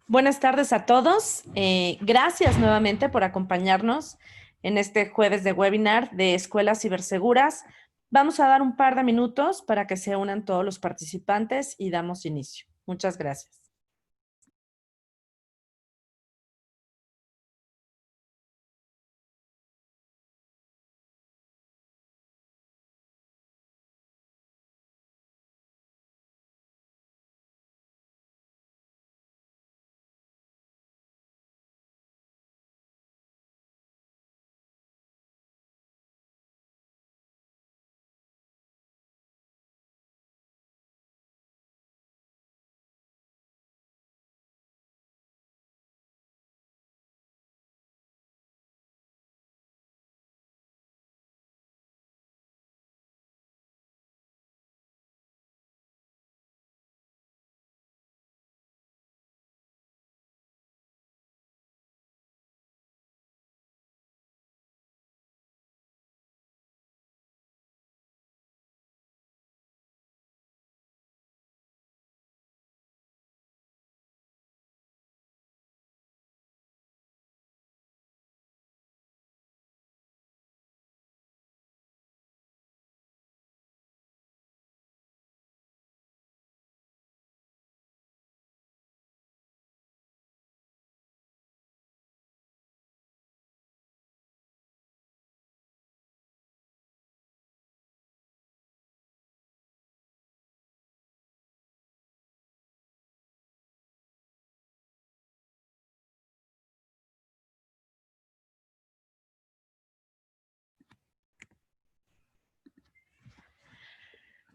Buenas tardes a todos. Gracias nuevamente por acompañarnos en este jueves de webinar de Escuelas Ciberseguras. Vamos a dar un par de minutos para que se unan todos los participantes y damos inicio. Muchas gracias.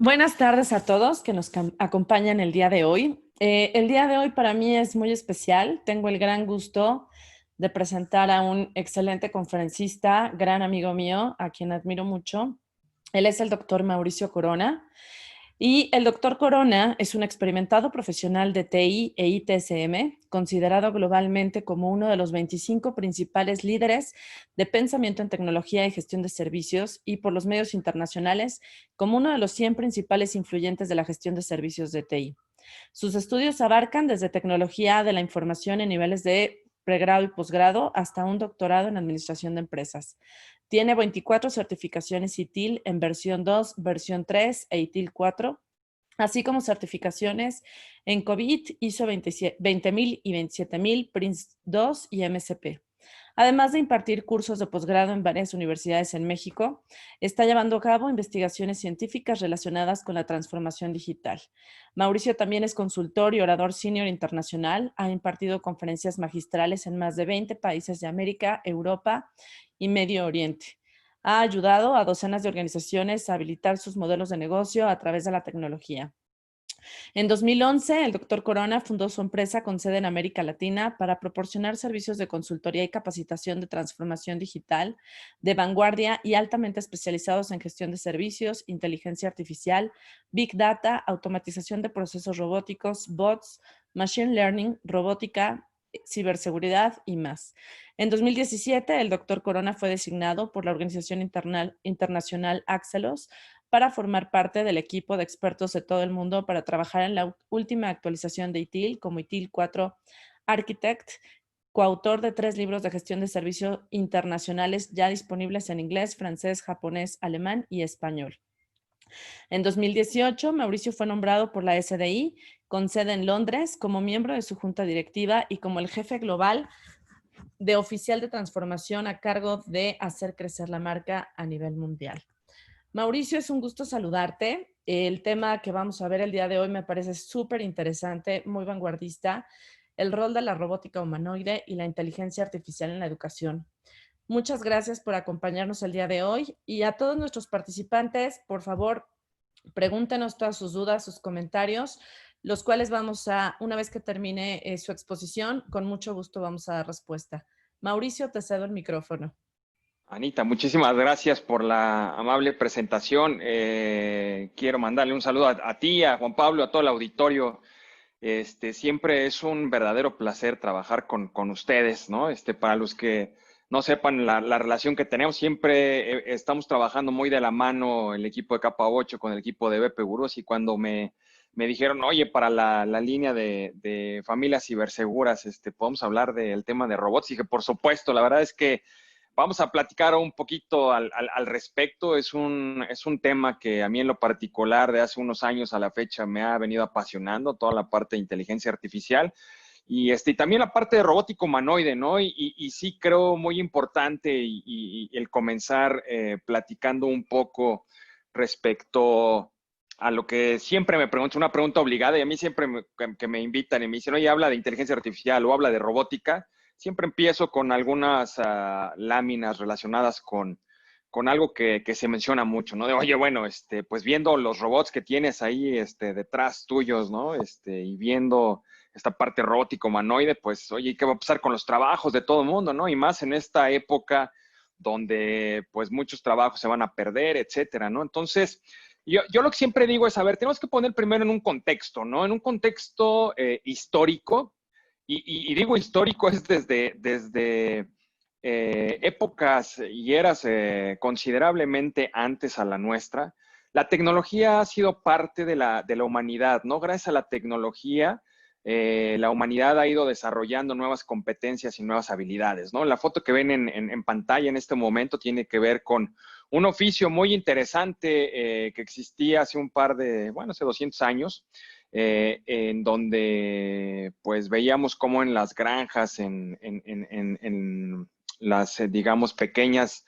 Buenas tardes a todos que nos acompañan el día de hoy. El día de hoy para mí es muy especial. Tengo el gran gusto de presentar a un excelente conferencista, gran amigo mío, a quien admiro mucho. Él es el doctor Mauricio Corona. Y el doctor Corona es un experimentado profesional de TI e ITSM, considerado globalmente como uno de los 25 principales líderes de pensamiento en tecnología y gestión de servicios y por los medios internacionales como uno de los 100 principales influyentes de la gestión de servicios de TI. Sus estudios abarcan desde tecnología de la información en niveles de pregrado y posgrado hasta un doctorado en administración de empresas. Tiene 24 certificaciones ITIL en versión 2, versión 3 e ITIL 4, así como certificaciones en COVID, ISO 20000 y 27000, PRINCE 2 y MSP. Además de impartir cursos de posgrado en varias universidades en México, está llevando a cabo investigaciones científicas relacionadas con la transformación digital. Mauricio también es consultor y orador senior internacional. Ha impartido conferencias magistrales en más de 20 países de América, Europa y Medio Oriente. Ha ayudado a docenas de organizaciones a habilitar sus modelos de negocio a través de la tecnología. En 2011, el doctor Corona fundó su empresa con sede en América Latina para proporcionar servicios de consultoría y capacitación de transformación digital de vanguardia y altamente especializados en gestión de servicios, inteligencia artificial, big data, automatización de procesos robóticos, bots, machine learning, robótica, ciberseguridad y más. En 2017, el doctor Corona fue designado por la organización internacional Axelos para formar parte del equipo de expertos de todo el mundo para trabajar en la última actualización de ITIL como ITIL 4 Architect, coautor de 3 libros de gestión de servicios internacionales ya disponibles en inglés, francés, japonés, alemán y español. En 2018, Mauricio fue nombrado por la SDI, con sede en Londres, como miembro de su junta directiva y como el jefe global de oficial de transformación a cargo de hacer crecer la marca a nivel mundial. Mauricio, es un gusto saludarte. El tema que vamos a ver el día de hoy me parece súper interesante, muy vanguardista, el rol de la robótica humanoide y la inteligencia artificial en la educación. Muchas gracias por acompañarnos el día de hoy y a todos nuestros participantes, por favor, pregúntenos todas sus dudas, sus comentarios, los cuales vamos a, una vez que termine su exposición, con mucho gusto vamos a dar respuesta. Mauricio, te cedo el micrófono. Anita, muchísimas gracias por la amable presentación. Quiero mandarle un saludo a ti, a Juan Pablo, a todo el auditorio. Siempre es un verdadero placer trabajar con ustedes, ¿no? Para los que no sepan la relación que tenemos, siempre estamos trabajando muy de la mano el equipo de Capa 8 con el equipo de BP Gurús, y cuando me me dijeron, oye, para la línea de familias ciberseguras, podemos hablar del tema de robots. Y dije, por supuesto, la verdad es que vamos a platicar un poquito al respecto. Es un tema que a mí en lo particular de hace unos años a la fecha me ha venido apasionando, toda la parte de inteligencia artificial. Y también la parte de robótico humanoide, ¿no? Y sí creo muy importante y el comenzar platicando un poco respecto a lo que siempre me pregunto, una pregunta obligada, y a mí siempre que me invitan y me dicen, oye, habla de inteligencia artificial o habla de robótica, siempre empiezo con algunas láminas relacionadas con algo que se menciona mucho, ¿no? De, oye, bueno, pues viendo los robots que tienes ahí detrás tuyos, ¿no? Y viendo esta parte robótico humanoide, pues, oye, ¿qué va a pasar con los trabajos de todo el mundo, ¿no? Y más en esta época donde, pues, muchos trabajos se van a perder, etcétera, ¿no? Entonces, yo lo que siempre digo es, a ver, tenemos que poner primero en un contexto, ¿no? En un contexto histórico, y digo histórico es desde épocas y eras considerablemente antes a la nuestra. La tecnología ha sido parte de la humanidad, ¿no? Gracias a la tecnología, la humanidad ha ido desarrollando nuevas competencias y nuevas habilidades, ¿no? La foto que ven en pantalla en este momento tiene que ver con un oficio muy interesante que existía hace un par de, bueno, hace 200 años, en donde pues veíamos cómo en las granjas, en las, digamos, pequeñas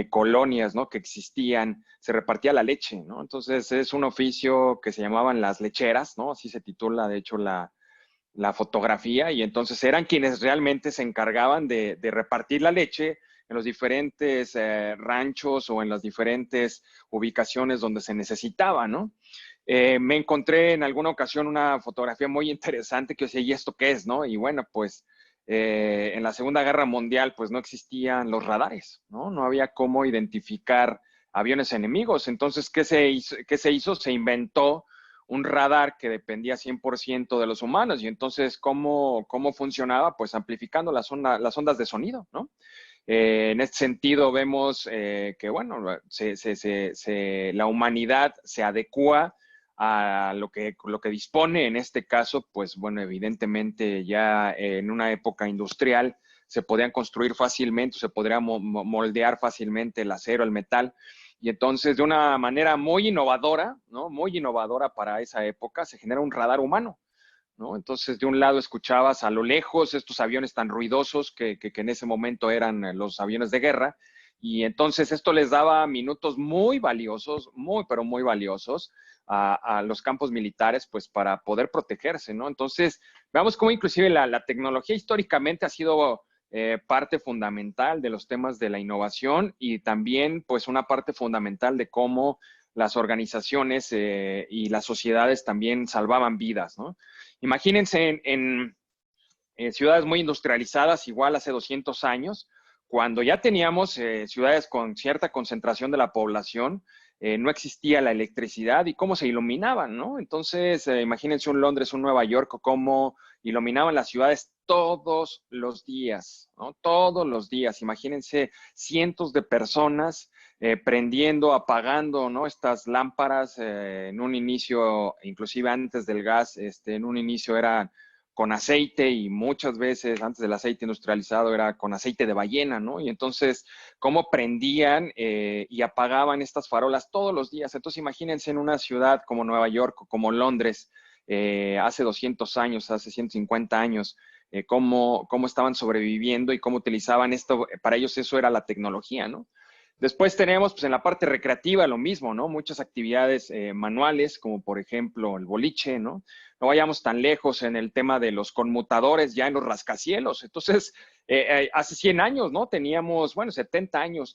colonias, ¿no? Que existían, se repartía la leche, ¿no? Entonces es un oficio que se llamaban las lecheras, ¿no? Así se titula, de hecho, la fotografía, y entonces eran quienes realmente se encargaban de repartir la leche en los diferentes ranchos o en las diferentes ubicaciones donde se necesitaba, ¿no? Me encontré en alguna ocasión una fotografía muy interesante que decía, ¿y esto qué es, no? Y bueno, pues en la Segunda Guerra Mundial pues no existían los radares, ¿no? No había cómo identificar aviones enemigos. Entonces, ¿qué se hizo? ¿Qué se hizo? Se inventó un radar que dependía 100% de los humanos. Y entonces, ¿cómo funcionaba? Pues amplificando las ondas de sonido, ¿no? En este sentido, vemos que, bueno, la humanidad se adecua a lo que dispone, en este caso, pues, bueno, evidentemente ya en una época industrial se podían construir fácilmente, se podría moldear fácilmente el acero, el metal, y entonces de una manera muy innovadora, ¿no? Muy innovadora para esa época, se genera un radar humano, ¿no? Entonces, de un lado escuchabas a lo lejos estos aviones tan ruidosos que en ese momento eran los aviones de guerra, y entonces esto les daba minutos muy valiosos, muy, pero muy valiosos a los campos militares, pues para poder protegerse, ¿no? Entonces, veamos cómo inclusive la tecnología históricamente ha sido parte fundamental de los temas de la innovación y también, pues, una parte fundamental de cómo las organizaciones y las sociedades también salvaban vidas, ¿no? Imagínense en ciudades muy industrializadas, igual hace 200 años, cuando ya teníamos ciudades con cierta concentración de la población, no existía la electricidad y cómo se iluminaban, ¿no? Entonces, imagínense un Londres, un Nueva York, cómo iluminaban las ciudades todos los días, ¿no? Todos los días. Imagínense cientos de personas prendiendo, apagando, ¿no? Estas lámparas en un inicio, inclusive antes del gas, en un inicio eran con aceite y muchas veces antes del aceite industrializado era con aceite de ballena, ¿no? Y entonces, cómo prendían y apagaban estas farolas todos los días. Entonces, imagínense en una ciudad como Nueva York o como Londres, hace 200 años, hace 150 años, cómo estaban sobreviviendo y cómo utilizaban esto. Para ellos eso era la tecnología, ¿no? Después tenemos, pues en la parte recreativa lo mismo, ¿no? Muchas actividades manuales, como por ejemplo el boliche, ¿no? No vayamos tan lejos en el tema de los conmutadores ya en los rascacielos. Entonces, hace 100 años, ¿no? Teníamos, bueno, 70 años,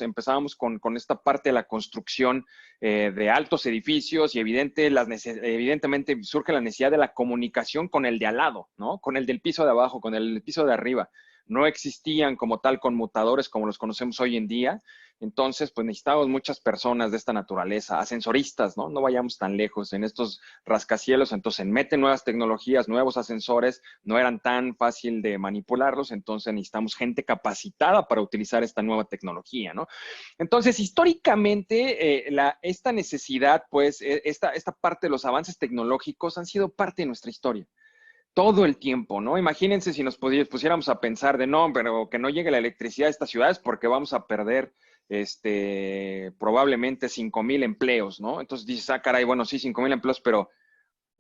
empezábamos con esta parte de la construcción de altos edificios y evidentemente surge la necesidad de la comunicación con el de al lado, ¿no? Con el del piso de abajo, con el del piso de arriba. No existían como tal conmutadores como los conocemos hoy en día. Entonces, pues necesitamos muchas personas de esta naturaleza, ascensoristas, ¿no? No vayamos tan lejos en estos rascacielos. Entonces, meten nuevas tecnologías, nuevos ascensores, no eran tan fácil de manipularlos, entonces necesitamos gente capacitada para utilizar esta nueva tecnología, ¿no? Entonces, históricamente, esta necesidad, pues, esta parte de los avances tecnológicos han sido parte de nuestra historia todo el tiempo, ¿no? Imagínense si nos pusiéramos a pensar de no, pero que no llegue la electricidad a estas ciudades porque vamos a perder probablemente 5,000 empleos, ¿no? Entonces dices, ah, caray, bueno, sí, 5,000 empleos, pero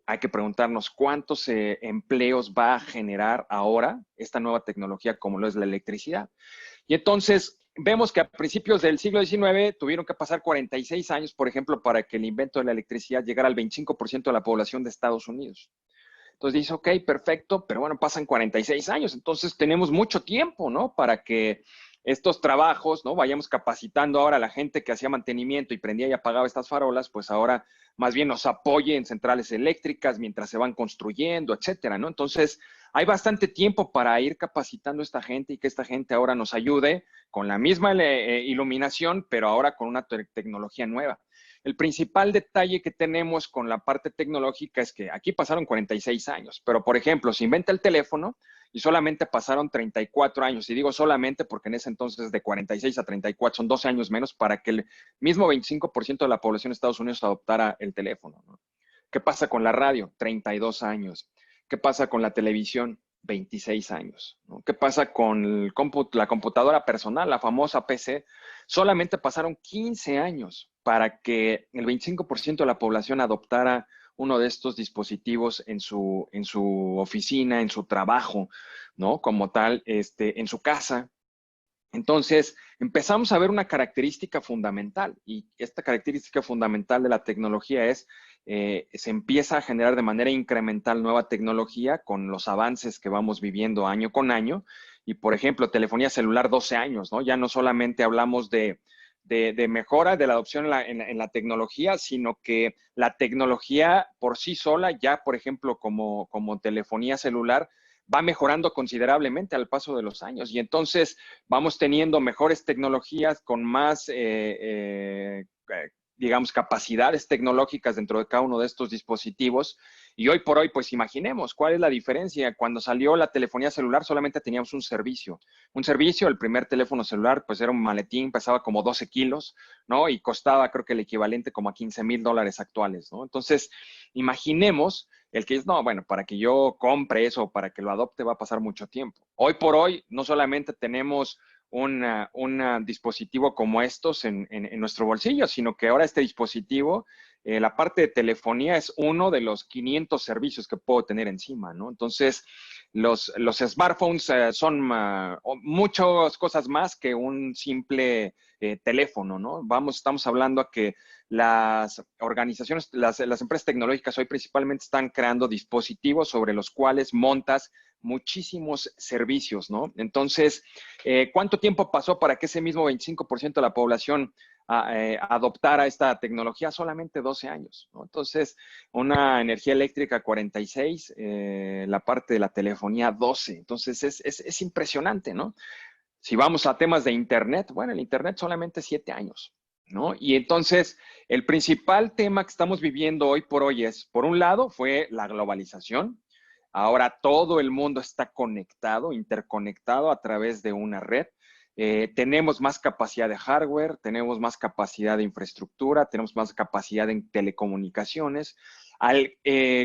hay que preguntarnos cuántos empleos va a generar ahora esta nueva tecnología como lo es la electricidad. Y entonces vemos que a principios del siglo XIX tuvieron que pasar 46 años, por ejemplo, para que el invento de la electricidad llegara al 25% de la población de Estados Unidos. Entonces dice, ok, perfecto, pero bueno, pasan 46 años, entonces tenemos mucho tiempo, ¿no? Para que estos trabajos, ¿no? Vayamos capacitando ahora a la gente que hacía mantenimiento y prendía y apagaba estas farolas, pues ahora más bien nos apoye en centrales eléctricas mientras se van construyendo, etcétera, ¿no? Entonces, hay bastante tiempo para ir capacitando a esta gente y que esta gente ahora nos ayude con la misma iluminación, pero ahora con una tecnología nueva. El principal detalle que tenemos con la parte tecnológica es que aquí pasaron 46 años, pero por ejemplo, se inventa el teléfono y solamente pasaron 34 años. Y digo solamente porque en ese entonces de 46 a 34 son 12 años menos para que el mismo 25% de la población de Estados Unidos adoptara el teléfono, ¿no? ¿Qué pasa con la radio? 32 años. ¿Qué pasa con la televisión? 26 años, ¿no? ¿Qué pasa con la computadora personal, la famosa PC? Solamente pasaron 15 años para que el 25% de la población adoptara uno de estos dispositivos en su oficina, en su trabajo, ¿no? Como tal, en su casa. Entonces, empezamos a ver una característica fundamental y esta característica fundamental de la tecnología es, se empieza a generar de manera incremental nueva tecnología con los avances que vamos viviendo año con año. Y, por ejemplo, telefonía celular 12 años, ¿no? Ya no solamente hablamos de mejora de la adopción en la tecnología, sino que la tecnología por sí sola, ya, por ejemplo, como telefonía celular, va mejorando considerablemente al paso de los años y entonces vamos teniendo mejores tecnologías con más, digamos, capacidades tecnológicas dentro de cada uno de estos dispositivos. Y hoy por hoy, pues imaginemos cuál es la diferencia. Cuando salió la telefonía celular solamente teníamos un servicio. Un servicio, el primer teléfono celular, pues era un maletín, pesaba como 12 kilos, ¿no? Y costaba creo que el equivalente como a $15,000 actuales, ¿no? Entonces, imaginemos el que es, no, bueno, para que yo compre eso, para que lo adopte, va a pasar mucho tiempo. Hoy por hoy, no solamente tenemos un dispositivo como estos en nuestro bolsillo, sino que ahora este dispositivo, la parte de telefonía es uno de los 500 servicios que puedo tener encima, ¿no? Entonces, los smartphones son muchas cosas más que un simple teléfono, ¿no? Estamos hablando a que las organizaciones, las empresas tecnológicas hoy principalmente están creando dispositivos sobre los cuales montas muchísimos servicios, ¿no? Entonces, ¿cuánto tiempo pasó para que ese mismo 25% de la población adoptara esta tecnología? Solamente 12 años, ¿no? Entonces, una energía eléctrica 46, la parte de la telefonía 12. Entonces, es impresionante, ¿no? Si vamos a temas de Internet, bueno, el Internet solamente 7 años, ¿no? Y entonces, el principal tema que estamos viviendo hoy por hoy es, por un lado, fue la globalización. Ahora todo el mundo está conectado, interconectado a través de una red. Tenemos más capacidad de hardware, tenemos más capacidad de infraestructura, tenemos más capacidad en telecomunicaciones. Al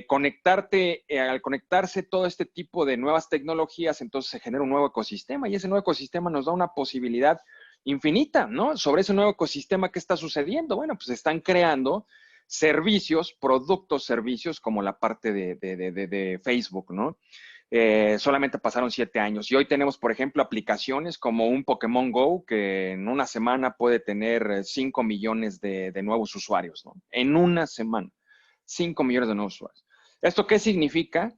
conectarse todo este tipo de nuevas tecnologías, entonces se genera un nuevo ecosistema y ese nuevo ecosistema nos da una posibilidad infinita, ¿no? Sobre ese nuevo ecosistema, ¿qué está sucediendo? Bueno, pues están creando servicios, productos, servicios como la parte de Facebook, ¿no? Solamente pasaron 7 años y hoy tenemos, por ejemplo, aplicaciones como un Pokémon Go que en una semana puede tener 5 millones de nuevos usuarios, ¿no? En una semana, 5 millones de nuevos usuarios. ¿Esto qué significa?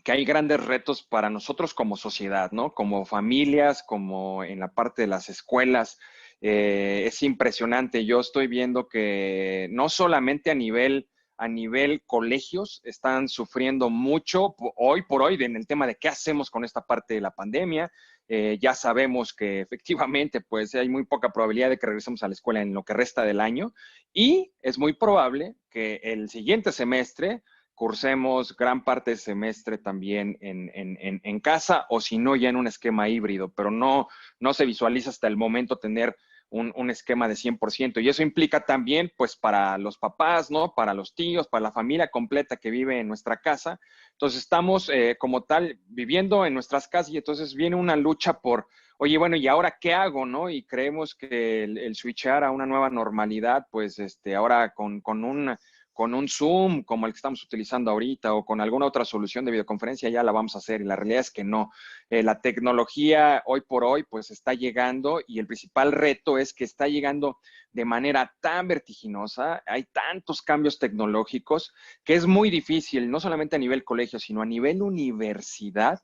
Que hay grandes retos para nosotros como sociedad, ¿no? Como familias, como en la parte de las escuelas. Es impresionante. Yo estoy viendo que no solamente a nivel a nivel colegios están sufriendo mucho hoy por hoy en el tema de qué hacemos con esta parte de la pandemia. Ya sabemos que efectivamente pues hay muy poca probabilidad de que regresemos a la escuela en lo que resta del año y es muy probable que el siguiente semestre cursemos gran parte del semestre también en casa o si no ya en un esquema híbrido, pero no se visualiza hasta el momento tener un esquema de 100%. Y eso implica también, pues, para los papás, ¿no? Para los tíos, para la familia completa que vive en nuestra casa. Entonces, estamos como tal viviendo en nuestras casas y entonces viene una lucha por, oye, bueno, ¿y ahora qué hago, no? Y creemos que el switchar a una nueva normalidad, pues, ahora con un Zoom como el que estamos utilizando ahorita o con alguna otra solución de videoconferencia ya la vamos a hacer y la realidad es que no. La tecnología hoy por hoy pues está llegando y el principal reto es que está llegando de manera tan vertiginosa, hay tantos cambios tecnológicos que es muy difícil, no solamente a nivel colegio, sino a nivel universidad,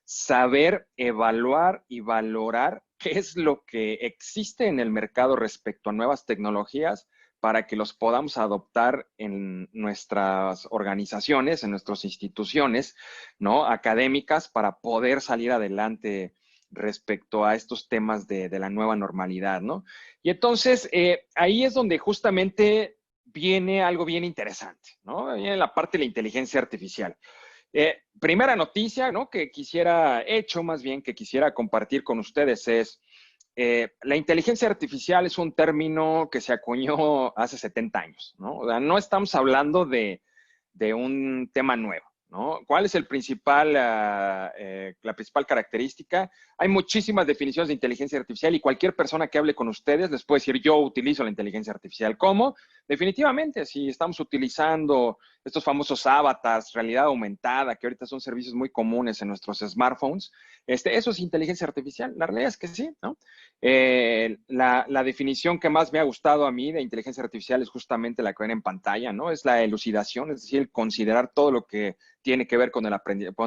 saber evaluar y valorar qué es lo que existe en el mercado respecto a nuevas tecnologías para que los podamos adoptar en nuestras organizaciones, en nuestras instituciones, ¿no? Académicas para poder salir adelante respecto a estos temas de la nueva normalidad, ¿no? Y entonces, ahí es donde justamente viene algo bien interesante, ¿no? Viene la parte de la inteligencia artificial. Primera noticia, ¿no? Que quisiera, hecho más bien, que quisiera compartir con ustedes es, la inteligencia artificial es un término que se acuñó hace 70 años, ¿no? O sea, no estamos hablando de un tema nuevo, ¿no? ¿Cuál es la principal característica? Hay muchísimas definiciones de inteligencia artificial y cualquier persona que hable con ustedes les puede decir, yo utilizo la inteligencia artificial. ¿Cómo? Definitivamente, si estamos utilizando estos famosos avatars, realidad aumentada, que ahorita son servicios muy comunes en nuestros smartphones, eso es inteligencia artificial. La realidad es que sí, ¿no? La definición que más me ha gustado a mí de inteligencia artificial es justamente la que ven en pantalla, ¿no? Es la elucidación, es decir, el considerar todo lo que tiene que ver con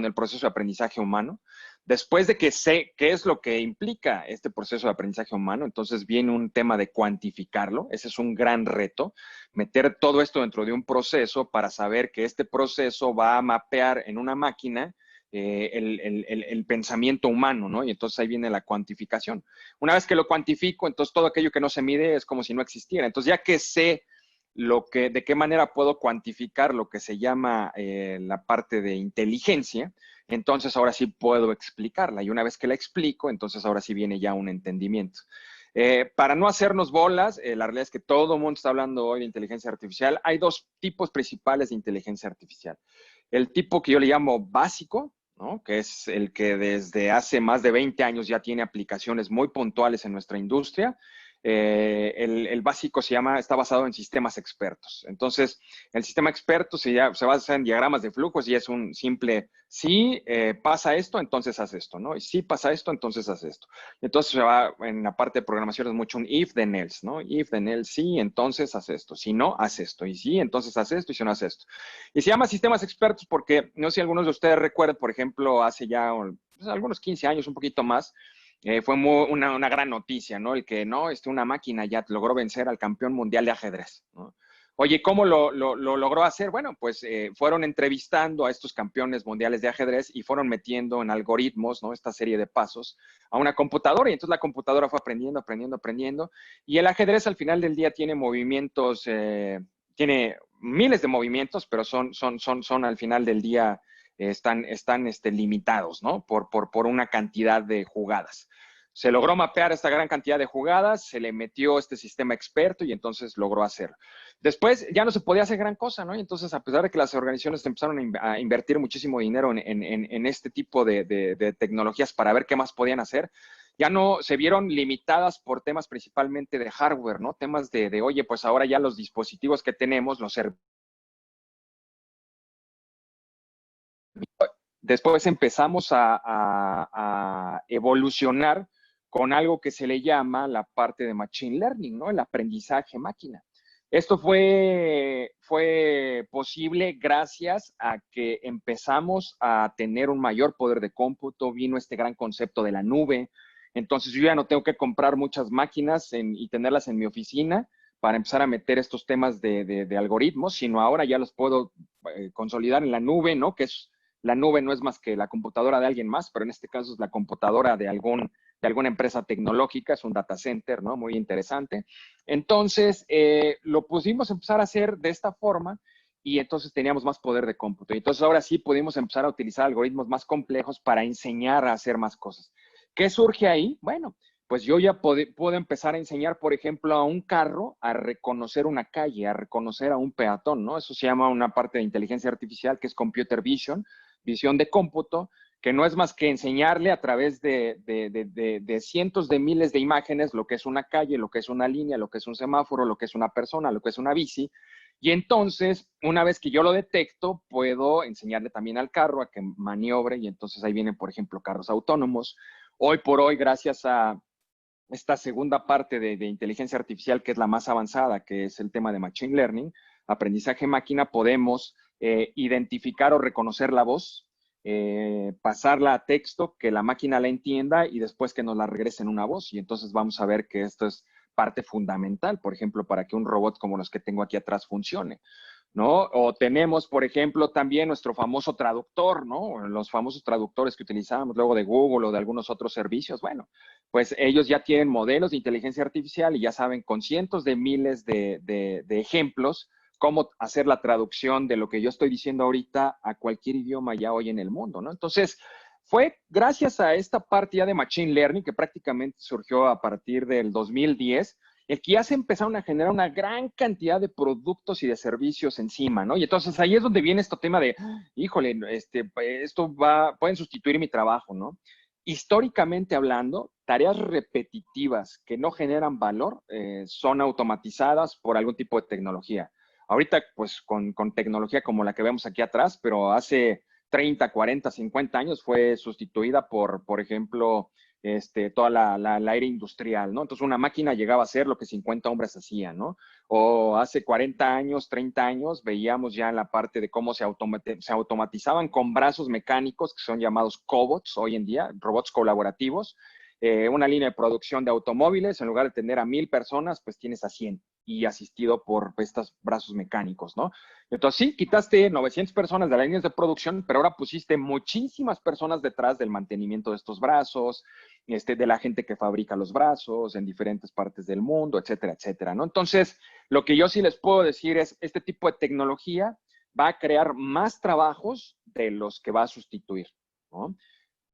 el proceso de aprendizaje humano. Después de que sé qué es lo que implica este proceso de aprendizaje humano, entonces viene un tema de cuantificarlo. Ese es un gran reto, meter todo esto dentro de un proceso para saber que este proceso va a mapear en una máquina el pensamiento humano, ¿no? Y entonces ahí viene la cuantificación. Una vez que lo cuantifico, entonces todo aquello que no se mide es como si no existiera. Entonces ya que sé de qué manera puedo cuantificar lo que se llama la parte de inteligencia, entonces ahora sí puedo explicarla. Y una vez que la explico, entonces ahora sí viene ya un entendimiento. Para no hacernos bolas, la realidad es que todo el mundo está hablando hoy de inteligencia artificial. Hay dos tipos principales de inteligencia artificial. El tipo que yo le llamo básico, ¿no? Que es el que desde hace más de 20 años ya tiene aplicaciones muy puntuales en nuestra industria. El básico está basado en sistemas expertos. Entonces, el sistema experto se basa en diagramas de flujos y es un simple, si pasa esto, entonces haz esto, ¿no? Y si pasa esto, entonces haz esto. Entonces, se va en la parte de programación es mucho un if, then else, ¿no? If, then else, sí, entonces haz esto. Si no, haz esto. Y sí, entonces haz esto. Y si no, haz esto. Y se llama sistemas expertos porque, no sé si algunos de ustedes recuerdan, por ejemplo, hace ya pues, algunos 15 años, un poquito más, fue una gran noticia, ¿no? El que, no, una máquina ya logró vencer al campeón mundial de ajedrez, ¿no? Oye, ¿cómo lo logró hacer? Bueno, pues fueron entrevistando a estos campeones mundiales de ajedrez y fueron metiendo en algoritmos, ¿no? Esta serie de pasos a una computadora y entonces la computadora fue aprendiendo. Y el ajedrez al final del día tiene movimientos, tiene miles de movimientos, pero son al final del día están limitados, ¿no? Por una cantidad de jugadas. Se logró mapear esta gran cantidad de jugadas, se le metió este sistema experto y entonces logró hacerlo. Después ya no se podía hacer gran cosa, ¿no? Y entonces, a pesar de que las organizaciones empezaron a invertir muchísimo dinero en este tipo de tecnologías para ver qué más podían hacer, ya no se vieron limitadas por temas principalmente de hardware, ¿no? Temas oye, pues ahora ya los dispositivos que tenemos, los servicios. Después empezamos a evolucionar con algo que se le llama la parte de Machine Learning, ¿no? El aprendizaje máquina. Esto fue posible gracias a que empezamos a tener un mayor poder de cómputo, vino este gran concepto de la nube. Entonces yo ya no tengo que comprar muchas máquinas y tenerlas en mi oficina, para empezar a meter estos temas de algoritmos, sino ahora ya los puedo consolidar en la nube, ¿no? Que es, la nube no es más que la computadora de alguien más, pero en este caso es la computadora de alguna empresa tecnológica, es un data center, ¿no? Muy interesante. Entonces, lo pudimos empezar a hacer de esta forma y entonces teníamos más poder de cómputo. Y entonces ahora sí pudimos empezar a utilizar algoritmos más complejos para enseñar a hacer más cosas. ¿Qué surge ahí? Bueno, pues yo ya puedo empezar a enseñar, por ejemplo, a un carro a reconocer una calle, a reconocer a un peatón, ¿no? Eso se llama una parte de inteligencia artificial que es computer vision, visión de cómputo, que no es más que enseñarle a través de cientos de miles de imágenes lo que es una calle, lo que es una línea, lo que es un semáforo, lo que es una persona, lo que es una bici. Y entonces, una vez que yo lo detecto, puedo enseñarle también al carro a que maniobre y entonces ahí vienen, por ejemplo, carros autónomos. Hoy por hoy, gracias a esta segunda parte de inteligencia artificial, que es la más avanzada, que es el tema de Machine Learning, aprendizaje máquina, podemos identificar o reconocer la voz, pasarla a texto, que la máquina la entienda y después que nos la regrese en una voz. Y entonces vamos a ver que esto es parte fundamental, por ejemplo, para que un robot como los que tengo aquí atrás funcione. ¿No? O tenemos, por ejemplo, también nuestro famoso traductor, ¿no? Los famosos traductores que utilizamos luego de Google o de algunos otros servicios. Bueno, pues ellos ya tienen modelos de inteligencia artificial y ya saben con cientos de miles de ejemplos cómo hacer la traducción de lo que yo estoy diciendo ahorita a cualquier idioma ya hoy en el mundo, ¿no? Entonces, fue gracias a esta parte ya de Machine Learning que prácticamente surgió a partir del 2010 que ya se empezaron a generar una gran cantidad de productos y de servicios encima, ¿no? Y entonces ahí es donde viene este tema de, híjole, pueden sustituir mi trabajo, ¿no? Históricamente hablando, tareas repetitivas que no generan valor son automatizadas por algún tipo de tecnología. Ahorita, pues, con tecnología como la que vemos aquí atrás, pero hace 30, 40, 50 años fue sustituida por ejemplo, toda la era industrial, ¿no? Entonces una máquina llegaba a ser lo que 50 hombres hacían, ¿no? O hace 40 años, 30 años, veíamos ya en la parte de cómo se automatizaban con brazos mecánicos, que son llamados cobots hoy en día, robots colaborativos, una línea de producción de automóviles, en lugar de tener a 1000 personas, pues tienes a 100 y asistido por estos brazos mecánicos, ¿no? Entonces sí, quitaste 900 personas de las líneas de producción, pero ahora pusiste muchísimas personas detrás del mantenimiento de estos brazos, de la gente que fabrica los brazos en diferentes partes del mundo, etcétera, etcétera, ¿no? Entonces, lo que yo sí les puedo decir es, este tipo de tecnología va a crear más trabajos de los que va a sustituir, ¿no?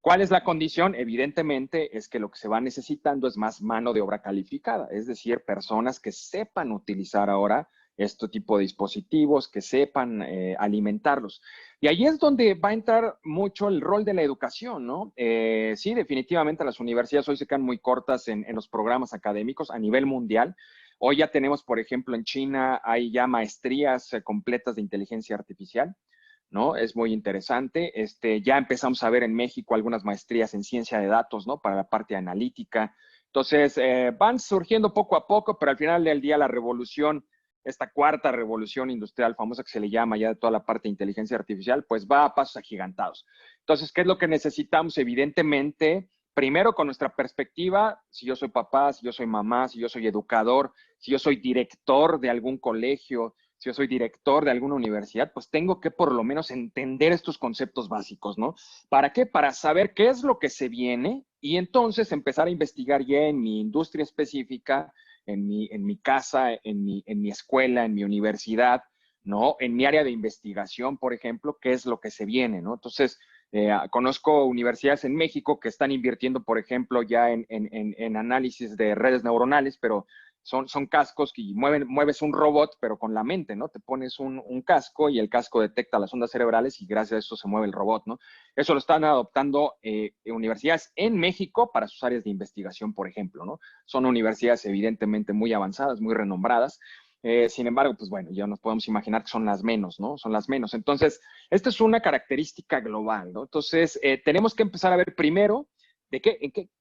¿Cuál es la condición? Evidentemente es que lo que se va necesitando es más mano de obra calificada, es decir, personas que sepan utilizar ahora este tipo de dispositivos, que sepan alimentarlos. Y ahí es donde va a entrar mucho el rol de la educación, ¿no? Sí, definitivamente las universidades hoy se quedan muy cortas en los programas académicos a nivel mundial. Hoy ya tenemos, por ejemplo, en China hay ya maestrías completas de inteligencia artificial. ¿No? Es muy interesante. Ya empezamos a ver en México algunas maestrías en ciencia de datos, ¿no? Para la parte analítica. Entonces, van surgiendo poco a poco, pero al final del día la revolución, esta cuarta revolución industrial famosa que se le llama ya de toda la parte de inteligencia artificial, pues va a pasos agigantados. Entonces, ¿qué es lo que necesitamos? Evidentemente, primero con nuestra perspectiva, si yo soy papá, si yo soy mamá, si yo soy educador, si yo soy director de algún colegio, si yo soy director de alguna universidad, pues tengo que por lo menos entender estos conceptos básicos, ¿no? ¿Para qué? Para saber qué es lo que se viene y entonces empezar a investigar ya en mi industria específica, en mi casa, en mi escuela, en mi universidad, ¿no? En mi área de investigación, por ejemplo, qué es lo que se viene, ¿no? Entonces, conozco universidades en México que están invirtiendo, por ejemplo, ya en análisis de redes neuronales, pero son cascos que mueves un robot, pero con la mente, ¿no? Te pones un casco y el casco detecta las ondas cerebrales y gracias a eso se mueve el robot, ¿no? Eso lo están adoptando universidades en México para sus áreas de investigación, por ejemplo, ¿no? Son universidades evidentemente muy avanzadas, muy renombradas. Sin embargo, pues bueno, ya nos podemos imaginar que son las menos, ¿no? Son las menos. Entonces, esta es una característica global, ¿no? Entonces, tenemos que empezar a ver primero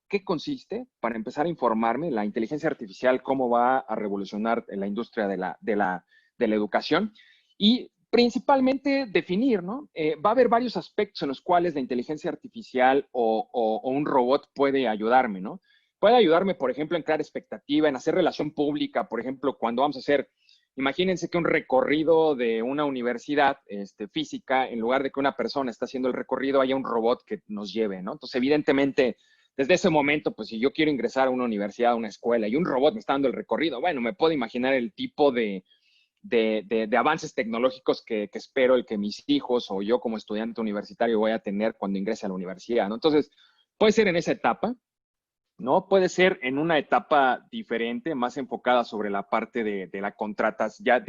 ¿qué consiste? Para empezar a informarme, la inteligencia artificial, cómo va a revolucionar la industria de la educación y principalmente definir, ¿no? Va a haber varios aspectos en los cuales la inteligencia artificial o un robot puede ayudarme, ¿no? puede ayudarme, por ejemplo, en crear expectativa, en hacer relación pública, por ejemplo, cuando vamos a hacer, imagínense que un recorrido de una universidad física, en lugar de que una persona está haciendo el recorrido, haya un robot que nos lleve, ¿no? Entonces, evidentemente, desde ese momento, pues si yo quiero ingresar a una universidad, a una escuela, y un robot me está dando el recorrido, bueno, me puedo imaginar el tipo de avances tecnológicos que espero el que mis hijos o yo como estudiante universitario voy a tener cuando ingrese a la universidad, ¿no? Entonces, puede ser en esa etapa, ¿no? Puede ser en una etapa diferente, más enfocada sobre la parte de la contratas. Ya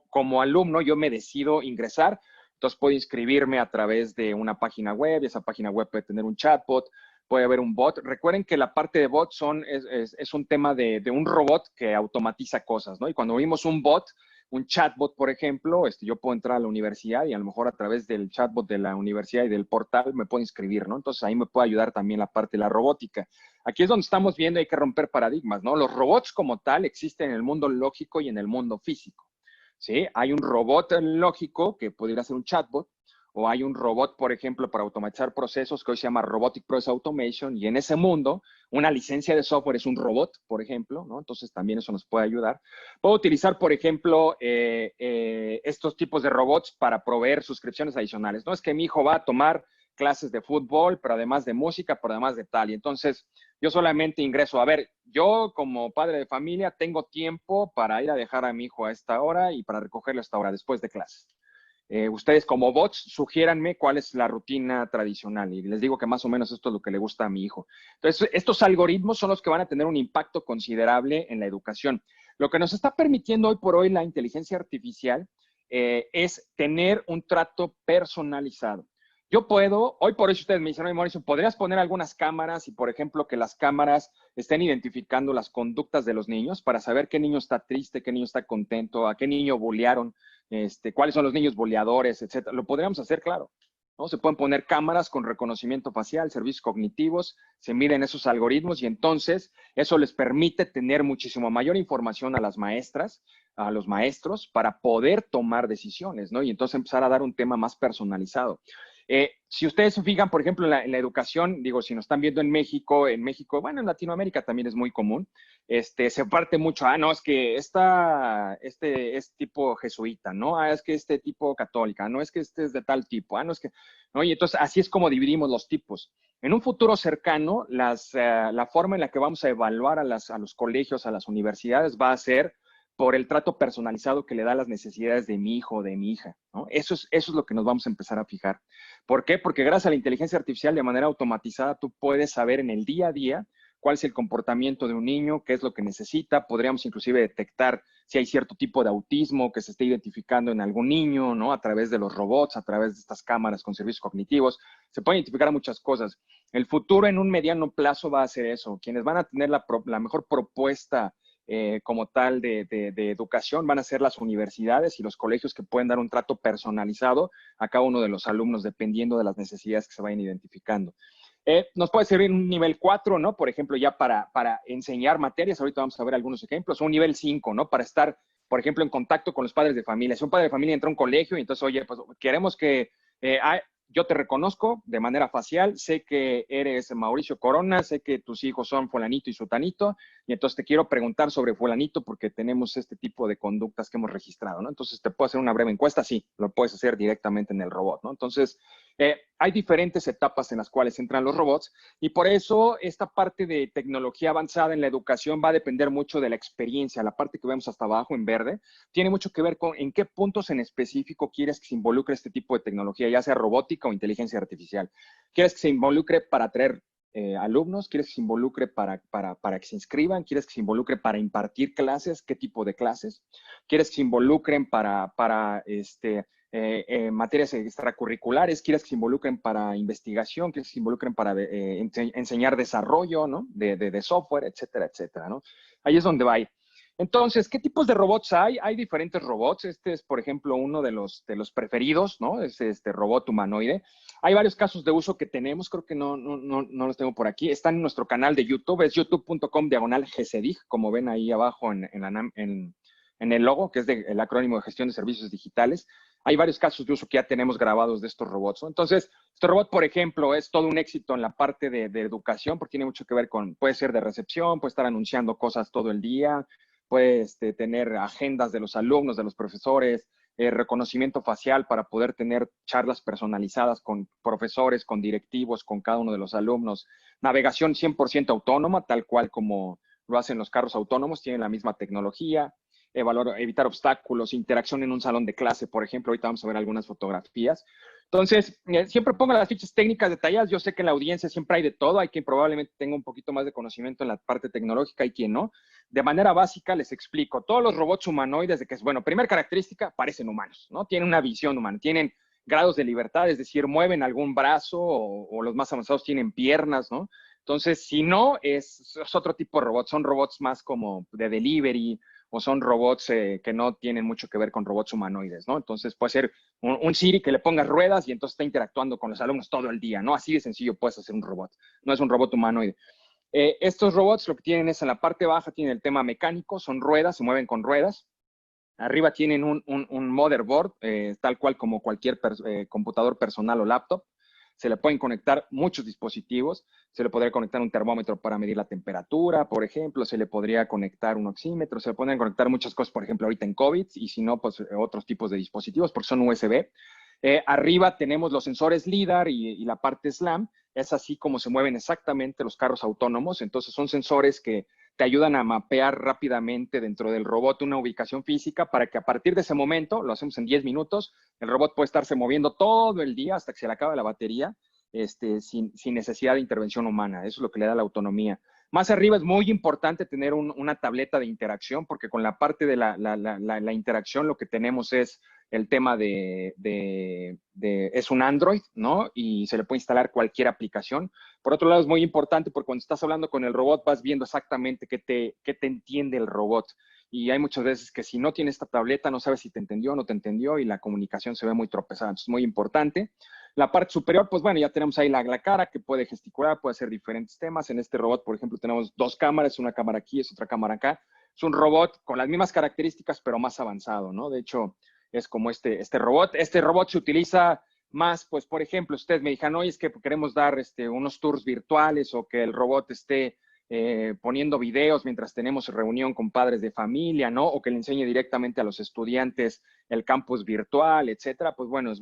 como alumno yo me decido ingresar, entonces puedo inscribirme a través de una página web, y esa página web puede tener un chatbot, puede haber un bot. Recuerden que la parte de bot es un tema de un robot que automatiza cosas, ¿no? Y cuando vimos un bot, un chatbot, por ejemplo, yo puedo entrar a la universidad y a lo mejor a través del chatbot de la universidad y del portal me puedo inscribir, ¿no? Entonces ahí me puede ayudar también la parte de la robótica. Aquí es donde estamos viendo, hay que romper paradigmas, ¿no? Los robots como tal existen en el mundo lógico y en el mundo físico, ¿sí? Hay un robot lógico que podría ser un chatbot, o hay un robot, por ejemplo, para automatizar procesos que hoy se llama Robotic Process Automation, y en ese mundo, una licencia de software es un robot, por ejemplo, ¿no? Entonces también eso nos puede ayudar. Puedo utilizar, por ejemplo, estos tipos de robots para proveer suscripciones adicionales. No es que mi hijo va a tomar clases de fútbol, pero además de música, pero además de tal. Y entonces yo solamente ingreso, a ver, yo como padre de familia tengo tiempo para ir a dejar a mi hijo a esta hora y para recogerlo a esta hora después de clases. Ustedes como bots, sugiéranme cuál es la rutina tradicional y les digo que más o menos esto es lo que le gusta a mi hijo. Entonces, estos algoritmos son los que van a tener un impacto considerable en la educación. Lo que nos está permitiendo hoy por hoy la inteligencia artificial es tener un trato personalizado. Yo puedo, hoy por hoy ustedes me dicen, oye, Mauricio, ¿podrías poner algunas cámaras y, por ejemplo, que las cámaras estén identificando las conductas de los niños para saber qué niño está triste, qué niño está contento, a qué niño bullearon, cuáles son los niños boleadores, etcétera? Lo podríamos hacer, claro, ¿no? Se pueden poner cámaras con reconocimiento facial, servicios cognitivos, se miden esos algoritmos y entonces eso les permite tener muchísimo mayor información a las maestras, a los maestros, para poder tomar decisiones, ¿no? Y entonces empezar a dar un tema más personalizado. Si ustedes se fijan, por ejemplo, en la educación, digo, si nos están viendo en México, bueno, en Latinoamérica también es muy común, se parte mucho, no, es que este es tipo jesuita, ¿no? Es que este tipo católica, no es que este es de tal tipo, no es que, ¿no? Y entonces así es como dividimos los tipos. En un futuro cercano, la forma en la que vamos a evaluar a los colegios, a las universidades, va a ser por el trato personalizado que le da a las necesidades de mi hijo o de mi hija, ¿no? Eso es lo que nos vamos a empezar a fijar. ¿Por qué? Porque gracias a la inteligencia artificial de manera automatizada tú puedes saber en el día a día cuál es el comportamiento de un niño, qué es lo que necesita. Podríamos inclusive detectar si hay cierto tipo de autismo que se esté identificando en algún niño, ¿no? A través de los robots, a través de estas cámaras con servicios cognitivos. Se pueden identificar muchas cosas. El futuro en un mediano plazo va a ser eso. Quienes van a tener la mejor propuesta como tal de educación van a ser las universidades y los colegios que pueden dar un trato personalizado a cada uno de los alumnos dependiendo de las necesidades que se vayan identificando. Nos puede servir un nivel 4, ¿no? Por ejemplo, ya para enseñar materias, ahorita vamos a ver algunos ejemplos, un nivel 5, ¿no? Para estar, por ejemplo, en contacto con los padres de familia. Si un padre de familia entra a un colegio y entonces, oye, pues queremos que yo te reconozco de manera facial, sé que eres Mauricio Corona, sé que tus hijos son fulanito y sutanito, y entonces te quiero preguntar sobre fulanito porque tenemos este tipo de conductas que hemos registrado, ¿no? Entonces, ¿te puedo hacer una breve encuesta? Sí, lo puedes hacer directamente en el robot, ¿no? Entonces, hay diferentes etapas en las cuales entran los robots y por eso esta parte de tecnología avanzada en la educación va a depender mucho de la experiencia. La parte que vemos hasta abajo en verde tiene mucho que ver con en qué puntos en específico quieres que se involucre este tipo de tecnología, ya sea robótica o inteligencia artificial. ¿Quieres que se involucre para atraer alumnos? ¿Quieres que se involucre para que se inscriban? ¿Quieres que se involucre para impartir clases? ¿Qué tipo de clases? ¿Quieres que se involucren para materias extracurriculares? ¿Quieres que se involucren para investigación? ¿Quieres que se involucren para enseñar desarrollo, ¿no? de software, etcétera, etcétera, ¿no? Ahí es donde va a ir. Entonces, ¿qué tipos de robots hay? Hay diferentes robots. Este es, por ejemplo, uno de los preferidos, ¿no? Es este robot humanoide. Hay varios casos de uso que tenemos, creo que no los tengo por aquí. Están en nuestro canal de YouTube, es youtube.com/GCDIG, como ven ahí abajo en el logo, que es el acrónimo de Gestión de Servicios Digitales. hay varios casos de uso que ya tenemos grabados de estos robots, ¿no? Entonces, este robot, por ejemplo, es todo un éxito en la parte de educación, porque tiene mucho que ver con, puede ser de recepción, puede estar anunciando cosas todo el día, puede tener agendas de los alumnos, de los profesores, reconocimiento facial para poder tener charlas personalizadas con profesores, con directivos, con cada uno de los alumnos. Navegación 100% autónoma, tal cual como lo hacen los carros autónomos, tienen la misma tecnología. Evitar obstáculos, interacción en un salón de clase, por ejemplo. Ahorita vamos a ver algunas fotografías. Entonces, siempre pongo las fichas técnicas detalladas. Yo sé que en la audiencia siempre hay de todo. Hay quien probablemente tenga un poquito más de conocimiento en la parte tecnológica y quien no. De manera básica les explico. Todos los robots humanoides, de que es, bueno, primera característica, parecen humanos, ¿no? Tienen una visión humana, tienen grados de libertad, es decir, mueven algún brazo o los más avanzados tienen piernas, ¿no? Entonces, si no, es otro tipo de robots. Son robots más como de delivery, o son robots que no tienen mucho que ver con robots humanoides, ¿no? Entonces puede ser un Siri que le pongas ruedas y entonces está interactuando con los alumnos todo el día, ¿no? Así de sencillo puedes hacer un robot, no es un robot humanoide. Estos robots lo que tienen es en la parte baja, tienen el tema mecánico, son ruedas, se mueven con ruedas. Arriba tienen un motherboard, tal cual como cualquier computador personal o laptop. Se le pueden conectar muchos dispositivos. Se le podría conectar un termómetro para medir la temperatura, por ejemplo. Se le podría conectar un oxímetro. Se le pueden conectar muchas cosas, por ejemplo, ahorita en COVID. Y si no, pues otros tipos de dispositivos, porque son USB. Arriba tenemos los sensores LIDAR y la parte SLAM. Es así como se mueven exactamente los carros autónomos. Entonces, son sensores que te ayudan a mapear rápidamente dentro del robot una ubicación física para que a partir de ese momento, lo hacemos en 10 minutos, el robot puede estarse moviendo todo el día hasta que se le acabe la batería, sin necesidad de intervención humana. Eso es lo que le da la autonomía. Más arriba es muy importante tener una tableta de interacción, porque con la parte de la interacción lo que tenemos es el tema es un Android, ¿no? Y se le puede instalar cualquier aplicación. Por otro lado, es muy importante porque cuando estás hablando con el robot vas viendo exactamente qué te entiende el robot. Y hay muchas veces que si no tiene esta tableta no sabes si te entendió o no te entendió y la comunicación se ve muy tropezada. Entonces, es muy importante. La parte superior, pues bueno, ya tenemos ahí la cara que puede gesticular, puede hacer diferentes temas. En este robot, por ejemplo, tenemos dos cámaras, una cámara aquí, es otra cámara acá. Es un robot con las mismas características, pero más avanzado, ¿no? De hecho, es como este robot. Este robot se utiliza más, pues, por ejemplo, ustedes me dijeron, oye, es que queremos dar unos tours virtuales o que el robot esté poniendo videos mientras tenemos reunión con padres de familia, ¿no? O que le enseñe directamente a los estudiantes el campus virtual, etcétera. Pues bueno, es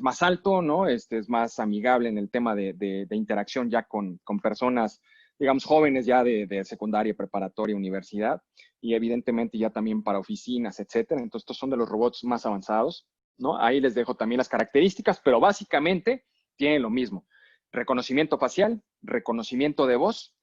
más alto, ¿no? Es más amigable en el tema de interacción ya con personas, digamos, jóvenes ya de secundaria, preparatoria, universidad, y evidentemente ya también para oficinas, etcétera. Entonces, estos son de los robots más avanzados, ¿no? Ahí les dejo también las características, pero básicamente tienen lo mismo. Reconocimiento facial, reconocimiento de voz,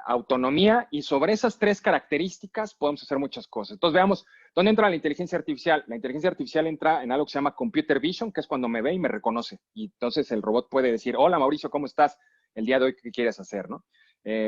autonomía, y sobre esas tres características podemos hacer muchas cosas. Entonces, veamos, ¿dónde entra la inteligencia artificial? La inteligencia artificial entra en algo que se llama computer vision, que es cuando me ve y me reconoce. Y entonces el robot puede decir, hola Mauricio, ¿cómo estás? El día de hoy, ¿qué quieres hacer? ¿No?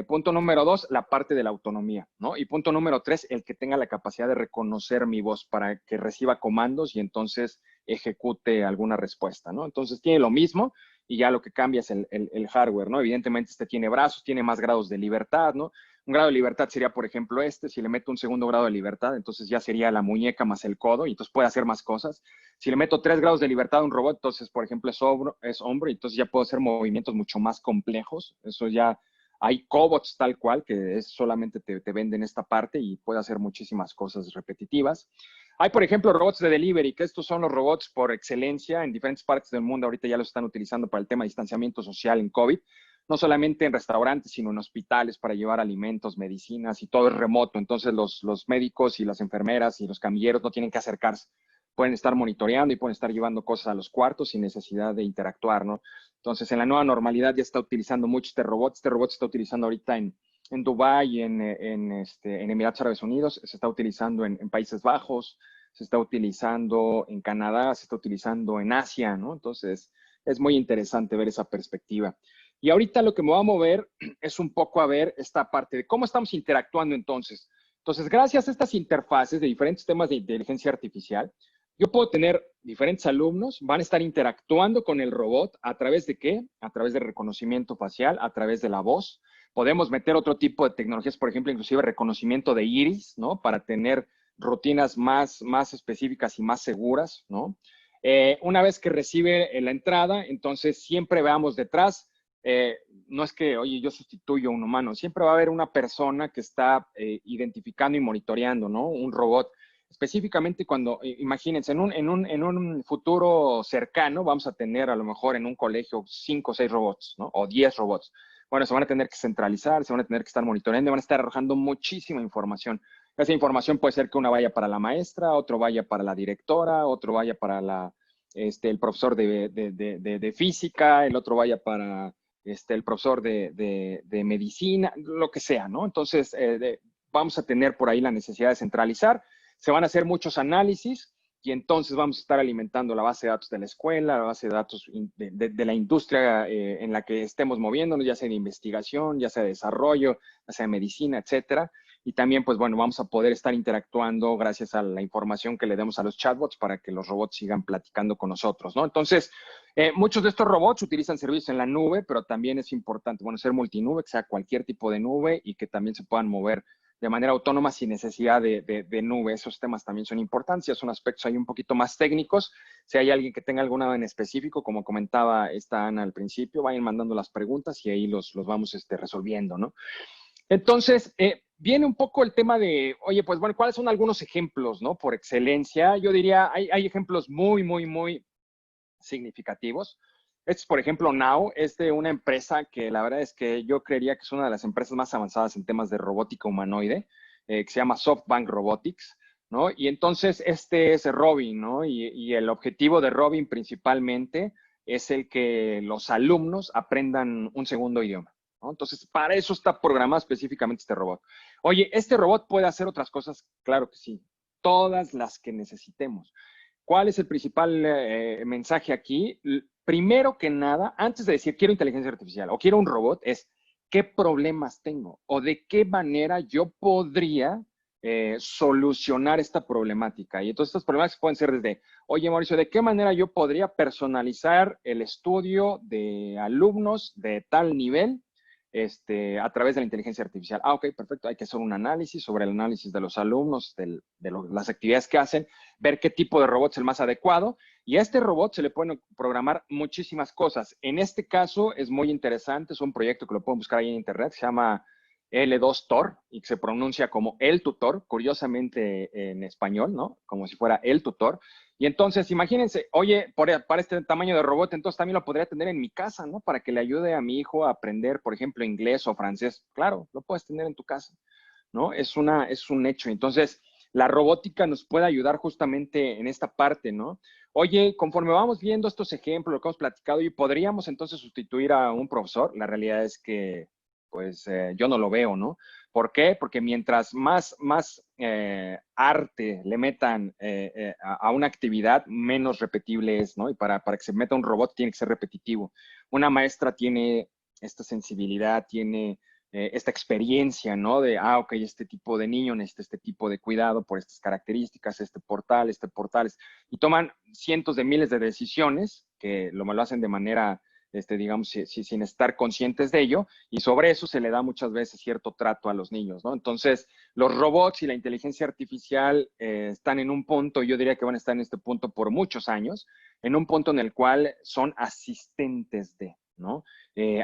Punto número 2, la parte de la autonomía, ¿no? Y punto número 3, el que tenga la capacidad de reconocer mi voz para que reciba comandos y entonces ejecute alguna respuesta, ¿no? Entonces tiene lo mismo y ya lo que cambia es el hardware, ¿no? Evidentemente tiene brazos, tiene más grados de libertad, ¿no? Un grado de libertad sería, por ejemplo, si le meto un segundo grado de libertad, entonces ya sería la muñeca más el codo y entonces puede hacer más cosas. Si le meto 3 grados de libertad a un robot, entonces, por ejemplo, es hombro y entonces ya puedo hacer movimientos mucho más complejos. Eso ya hay cobots tal cual, que solamente te venden esta parte y puede hacer muchísimas cosas repetitivas. Hay, por ejemplo, robots de delivery, que estos son los robots por excelencia en diferentes partes del mundo. Ahorita ya los están utilizando para el tema de distanciamiento social en COVID. No solamente en restaurantes, sino en hospitales para llevar alimentos, medicinas y todo es remoto. Entonces los médicos y las enfermeras y los camilleros no tienen que acercarse. Pueden estar monitoreando y pueden estar llevando cosas a los cuartos sin necesidad de interactuar, ¿no? Entonces, en la nueva normalidad ya está utilizando mucho este robot. Este robot se está utilizando ahorita en Dubái, en Emiratos Árabes Unidos, se está utilizando en Países Bajos, se está utilizando en Canadá, se está utilizando en Asia, ¿no? Entonces, es muy interesante ver esa perspectiva. Y ahorita lo que me va a mover es un poco a ver esta parte de cómo estamos interactuando entonces. Entonces, gracias a estas interfaces de diferentes temas de inteligencia artificial, yo puedo tener diferentes alumnos, van a estar interactuando con el robot a través de qué? A través de reconocimiento facial, a través de la voz. Podemos meter otro tipo de tecnologías, por ejemplo, inclusive reconocimiento de iris, ¿no? Para tener rutinas más específicas y más seguras, ¿no? Una vez que recibe la entrada, entonces siempre veamos detrás, eh, no es que, oye, yo sustituyo a un humano, siempre va a haber una persona que está identificando y monitoreando, ¿no? Un robot. Específicamente cuando, imagínense, en un futuro cercano vamos a tener a lo mejor en un colegio 5 o 6 robots, ¿no? O 10 robots. Bueno, se van a tener que centralizar, se van a tener que estar monitoreando, van a estar arrojando muchísima información. Esa información puede ser que una vaya para la maestra, otro vaya para la directora, otro vaya para el profesor de física, el otro vaya para el profesor de medicina, lo que sea, ¿no? Entonces, vamos a tener por ahí la necesidad de centralizar. Se van a hacer muchos análisis y entonces vamos a estar alimentando la base de datos de la escuela, la base de datos de la industria en la que estemos moviéndonos, ya sea de investigación, ya sea de desarrollo, ya sea de medicina, etcétera. Y también, pues bueno, vamos a poder estar interactuando gracias a la información que le demos a los chatbots para que los robots sigan platicando con nosotros, ¿no? Entonces, muchos de estos robots utilizan servicios en la nube, pero también es importante, bueno, ser multinube, que sea cualquier tipo de nube y que también se puedan mover de manera autónoma sin necesidad de nube. Esos temas también son importantes, son aspectos ahí un poquito más técnicos. Si hay alguien que tenga alguna en específico, como comentaba esta Ana al principio, vayan mandando las preguntas y ahí los vamos resolviendo, ¿no? Entonces, viene un poco el tema de, oye, pues bueno, ¿cuáles son algunos ejemplos, no? Por excelencia, yo diría, hay ejemplos muy significativos. Este es, por ejemplo, Now, es de una empresa que la verdad es que yo creería que es una de las empresas más avanzadas en temas de robótica humanoide, que se llama SoftBank Robotics, ¿no? Y entonces este es Robin, ¿no? Y el objetivo de Robin principalmente es el que los alumnos aprendan un segundo idioma, ¿no? Entonces, para eso está programado específicamente este robot. Oye, ¿este robot puede hacer otras cosas? Claro que sí, todas las que necesitemos. ¿Cuál es el principal mensaje aquí? Primero que nada, antes de decir quiero inteligencia artificial o quiero un robot, es qué problemas tengo o de qué manera yo podría solucionar esta problemática. Y entonces estas problemáticas pueden ser desde, oye Mauricio, ¿de qué manera yo podría personalizar el estudio de alumnos de tal nivel a través de la inteligencia artificial? Ah, ok, perfecto. Hay que hacer un análisis sobre el análisis de los alumnos, las actividades que hacen, ver qué tipo de robot es el más adecuado. Y a este robot se le pueden programar muchísimas cosas. En este caso es muy interesante, es un proyecto que lo pueden buscar ahí en internet, se llama L2 Tor y que se pronuncia como el tutor, curiosamente en español, ¿no? Como si fuera el tutor. Y entonces, imagínense, oye, para este tamaño de robot, entonces también lo podría tener en mi casa, ¿no? Para que le ayude a mi hijo a aprender, por ejemplo, inglés o francés. Claro, lo puedes tener en tu casa, ¿no? Es un hecho. Entonces, la robótica nos puede ayudar justamente en esta parte, ¿no? Oye, conforme vamos viendo estos ejemplos, lo que hemos platicado, y podríamos entonces sustituir a un profesor, la realidad es que, pues, yo no lo veo, ¿no? ¿Por qué? Porque mientras más arte le metan a una actividad, menos repetible es, ¿no? Y para que se meta un robot tiene que ser repetitivo. Una maestra tiene esta sensibilidad, tiene esta experiencia, ¿no? De, ok, este tipo de niño necesita este tipo de cuidado por estas características, este portal, y toman cientos de miles de decisiones que lo hacen de manera, digamos, sin estar conscientes de ello, y sobre eso se le da muchas veces cierto trato a los niños, ¿no? Entonces, los robots y la inteligencia artificial están en un punto, yo diría que van a estar en este punto por muchos años, en un punto en el cual son asistentes de, ¿no?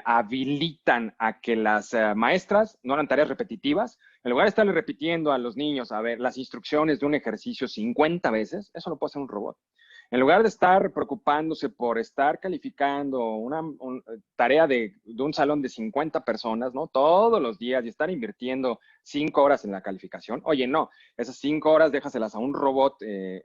Habilitan a que las maestras no hagan tareas repetitivas, en lugar de estarle repitiendo a los niños, a ver, las instrucciones de un ejercicio 50 veces, eso lo puede hacer un robot. En lugar de estar preocupándose por estar calificando una tarea de un salón de 50 personas, ¿no? Todos los días y estar invirtiendo 5 horas en la calificación. Oye, no, esas 5 horas déjaselas a un robot,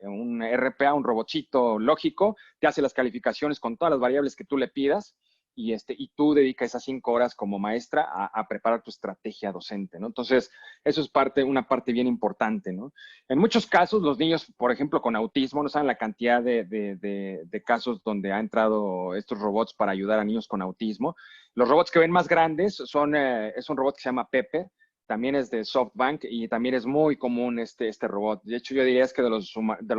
un RPA, un robotcito lógico, te hace las calificaciones con todas las variables que tú le pidas y tú dedicas esas 5 horas como maestra a preparar tu estrategia docente, ¿no? Entonces, eso es una parte bien importante, ¿no? En muchos casos, los niños, por ejemplo, con autismo, no saben la cantidad de casos donde han entrado estos robots para ayudar a niños con autismo. Los robots que ven más grandes es un robot que se llama Pepper, también es de SoftBank y también es muy común este robot. De hecho, yo diría es que de los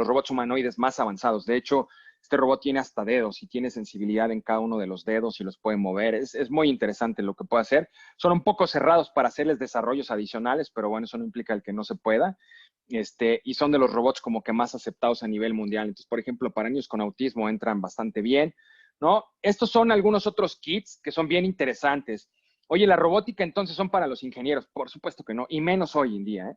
robots humanoides más avanzados. De hecho, este robot tiene hasta dedos y tiene sensibilidad en cada uno de los dedos y los puede mover. Es muy interesante lo que puede hacer. Son un poco cerrados para hacerles desarrollos adicionales, pero bueno, eso no implica el que no se pueda. y son de los robots como que más aceptados a nivel mundial. Entonces, por ejemplo, para niños con autismo entran bastante bien, ¿no? Estos son algunos otros kits que son bien interesantes. Oye, la robótica entonces son para los ingenieros, por supuesto que no, y menos hoy en día,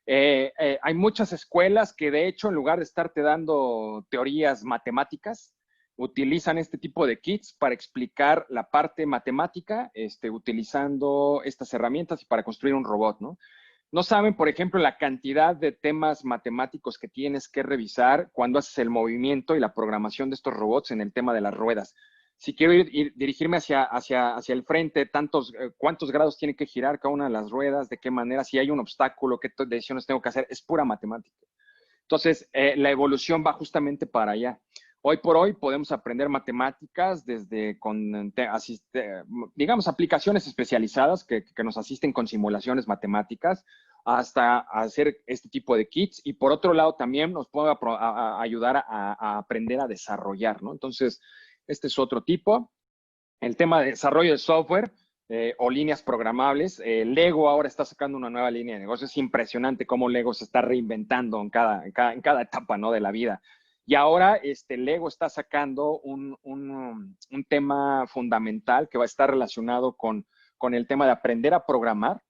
¿eh? Hay muchas escuelas que de hecho en lugar de estarte dando teorías matemáticas, utilizan este tipo de kits para explicar la parte matemática, utilizando estas herramientas y para construir un robot, ¿no? No saben, por ejemplo, la cantidad de temas matemáticos que tienes que revisar cuando haces el movimiento y la programación de estos robots en el tema de las ruedas. Si quiero dirigirme hacia el frente, cuántos grados tiene que girar cada una de las ruedas, de qué manera, si hay un obstáculo, qué decisiones tengo que hacer, es pura matemática. Entonces, la evolución va justamente para allá. Hoy por hoy podemos aprender matemáticas desde digamos, aplicaciones especializadas que nos asisten con simulaciones matemáticas hasta hacer este tipo de kits. Y por otro lado, también nos puede ayudar a aprender a desarrollar, ¿no? Entonces, este es otro tipo. El tema de desarrollo de software o líneas programables. Lego ahora está sacando una nueva línea de negocio. Es impresionante cómo Lego se está reinventando en cada etapa, ¿no?, de la vida. Y ahora Lego está sacando un tema fundamental que va a estar relacionado con el tema de aprender a programar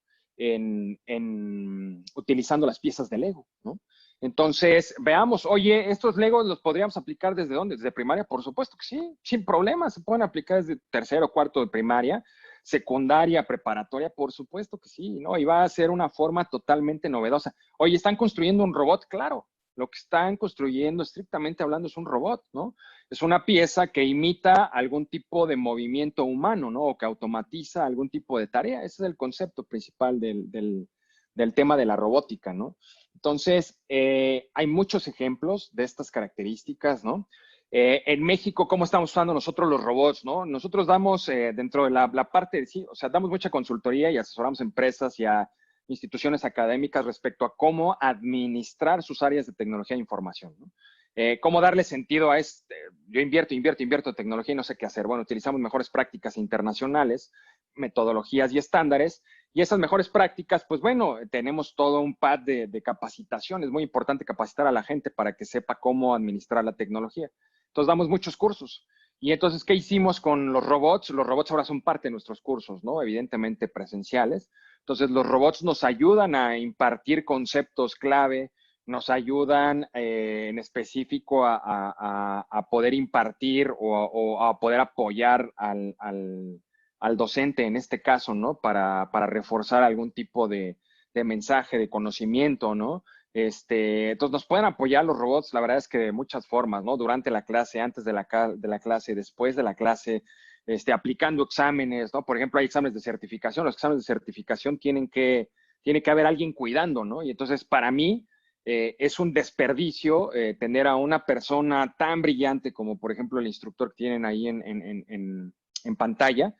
utilizando las piezas de Lego, ¿no? Entonces, veamos, oye, estos Legos los podríamos aplicar ¿desde dónde? ¿Desde primaria? Por supuesto que sí, sin problema, se pueden aplicar desde tercero o cuarto de primaria, secundaria, preparatoria, por supuesto que sí, ¿no? Y va a ser una forma totalmente novedosa. Oye, ¿están construyendo un robot? Claro, lo que están construyendo, estrictamente hablando, es un robot, ¿no? Es una pieza que imita algún tipo de movimiento humano, ¿no? O que automatiza algún tipo de tarea. Ese es el concepto principal del tema de la robótica, ¿no? Entonces, hay muchos ejemplos de estas características, ¿no? En México, ¿cómo estamos usando nosotros los robots, no? Nosotros damos, dentro de la parte, sí, o sea, damos mucha consultoría y asesoramos empresas y a instituciones académicas respecto a cómo administrar sus áreas de tecnología e información, ¿no? Cómo darle sentido a yo invierto en tecnología y no sé qué hacer. Bueno, utilizamos mejores prácticas internacionales, metodologías y estándares, y esas mejores prácticas, pues bueno, tenemos todo un pad de capacitación. Es muy importante capacitar a la gente para que sepa cómo administrar la tecnología. Entonces, damos muchos cursos. Y entonces, ¿qué hicimos con los robots? Los robots ahora son parte de nuestros cursos, ¿no? Evidentemente presenciales. Entonces, los robots nos ayudan a impartir conceptos clave, nos ayudan en específico a poder impartir o a poder apoyar al docente en este caso, ¿no? Para reforzar algún tipo de mensaje, de conocimiento, ¿no? Entonces nos pueden apoyar los robots, la verdad es que de muchas formas, ¿no? Durante la clase, antes de la clase, después de la clase, aplicando exámenes, ¿no? Por ejemplo, hay exámenes de certificación. Los exámenes de certificación tiene que haber alguien cuidando, ¿no? Y entonces, para mí, es un desperdicio tener a una persona tan brillante como, por ejemplo, el instructor que tienen ahí en pantalla.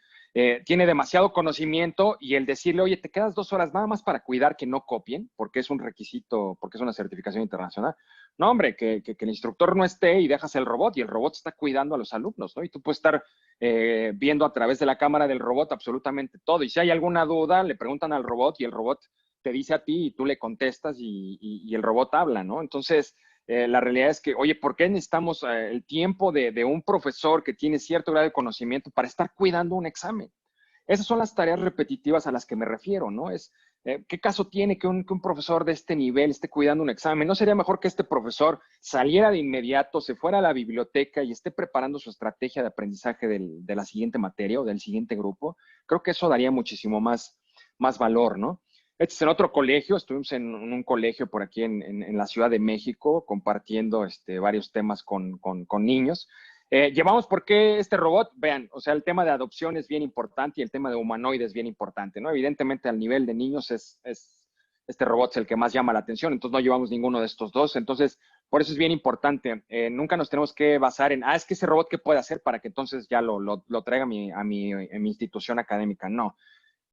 Tiene demasiado conocimiento y el decirle, oye, te quedas 2 horas nada más para cuidar que no copien, porque es un requisito, porque es una certificación internacional. No, hombre, que el instructor no esté y dejas el robot y el robot está cuidando a los alumnos, ¿no? Y tú puedes estar viendo a través de la cámara del robot absolutamente todo. Y si hay alguna duda, le preguntan al robot y el robot te dice a ti y tú le contestas y el robot habla, ¿no? Entonces, la realidad es que, oye, ¿por qué necesitamos el tiempo de un profesor que tiene cierto grado de conocimiento para estar cuidando un examen? Esas son las tareas repetitivas a las que me refiero, ¿no? ¿Qué caso tiene que un profesor de este nivel esté cuidando un examen? ¿No sería mejor que este profesor saliera de inmediato, se fuera a la biblioteca y esté preparando su estrategia de aprendizaje de la siguiente materia o del siguiente grupo? Creo que eso daría muchísimo más valor, ¿no? Este es en otro colegio, estuvimos en un colegio por aquí en la Ciudad de México compartiendo varios temas con niños. Llevamos por qué este robot, vean, o sea, el tema de adopción es bien importante y el tema de humanoide es bien importante, ¿no? Evidentemente al nivel de niños este robot es el que más llama la atención, entonces no llevamos ninguno de estos dos, entonces por eso es bien importante. Nunca nos tenemos que basar en, es que ese robot, ¿qué puede hacer para que entonces ya lo traiga a mi institución académica? No.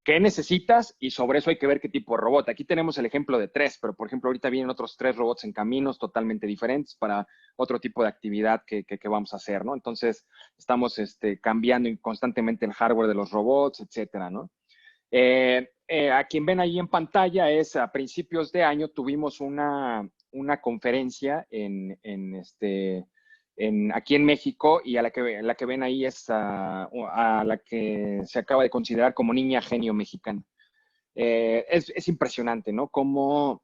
¿Qué necesitas? Y sobre eso hay que ver qué tipo de robot. Aquí tenemos el ejemplo de 3, pero por ejemplo ahorita vienen otros 3 robots en caminos totalmente diferentes para otro tipo de actividad que vamos a hacer, ¿no? Entonces estamos cambiando constantemente el hardware de los robots, etcétera, ¿no? a quien ven ahí en pantalla es a principios de año tuvimos una conferencia aquí en México y a la que ven ahí es a la que se acaba de considerar como niña genio mexicana. Es impresionante, ¿no? Cómo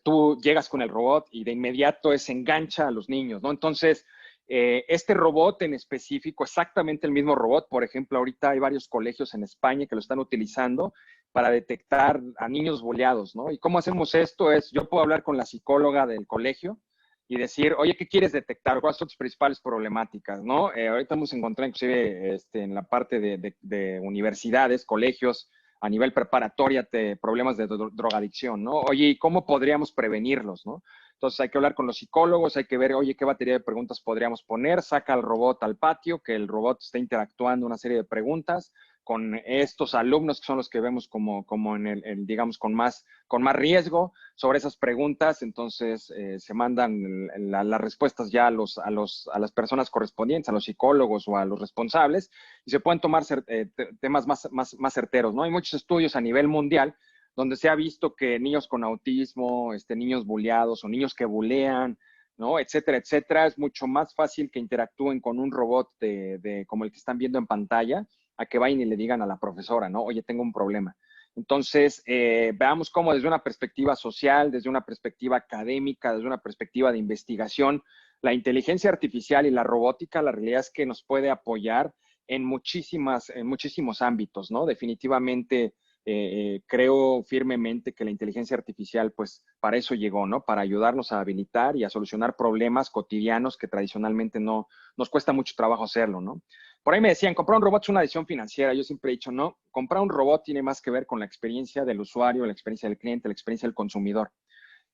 tú llegas con el robot y de inmediato se engancha a los niños, ¿no? Entonces, este robot en específico, exactamente el mismo robot, por ejemplo, ahorita hay varios colegios en España que lo están utilizando para detectar a niños boleados, ¿no? ¿Y cómo hacemos esto? Yo puedo hablar con la psicóloga del colegio y decir, oye, ¿qué quieres detectar? ¿Cuáles son tus principales problemáticas, no? Ahorita hemos encontrado inclusive en la parte de universidades, colegios, a nivel preparatoria problemas de drogadicción, ¿no? Oye, ¿y cómo podríamos prevenirlos, no? Entonces hay que hablar con los psicólogos, hay que ver, oye, ¿qué batería de preguntas podríamos poner? Saca al robot al patio, que el robot esté interactuando una serie de preguntas con estos alumnos que son los que vemos como digamos, con más riesgo sobre esas preguntas. Entonces se mandan las respuestas ya a las personas correspondientes, a los psicólogos o a los responsables, y se pueden tomar temas más certeros, ¿no? Hay muchos estudios a nivel mundial donde se ha visto que niños con autismo, niños buleados o niños que bulean, ¿no? Etcétera, etcétera, es mucho más fácil que interactúen con un robot como el que están viendo en pantalla, a que vayan y le digan a la profesora, ¿no? Oye, tengo un problema. Entonces, veamos cómo desde una perspectiva social, desde una perspectiva académica, desde una perspectiva de investigación, la inteligencia artificial y la robótica, la realidad es que nos puede apoyar en muchísimos ámbitos, ¿no? Definitivamente creo firmemente que la inteligencia artificial, pues, para eso llegó, ¿no? Para ayudarnos a habilitar y a solucionar problemas cotidianos que tradicionalmente no nos cuesta mucho trabajo hacerlo, ¿no? Por ahí me decían, comprar un robot es una decisión financiera. Yo siempre he dicho, no, comprar un robot tiene más que ver con la experiencia del usuario, la experiencia del cliente, la experiencia del consumidor.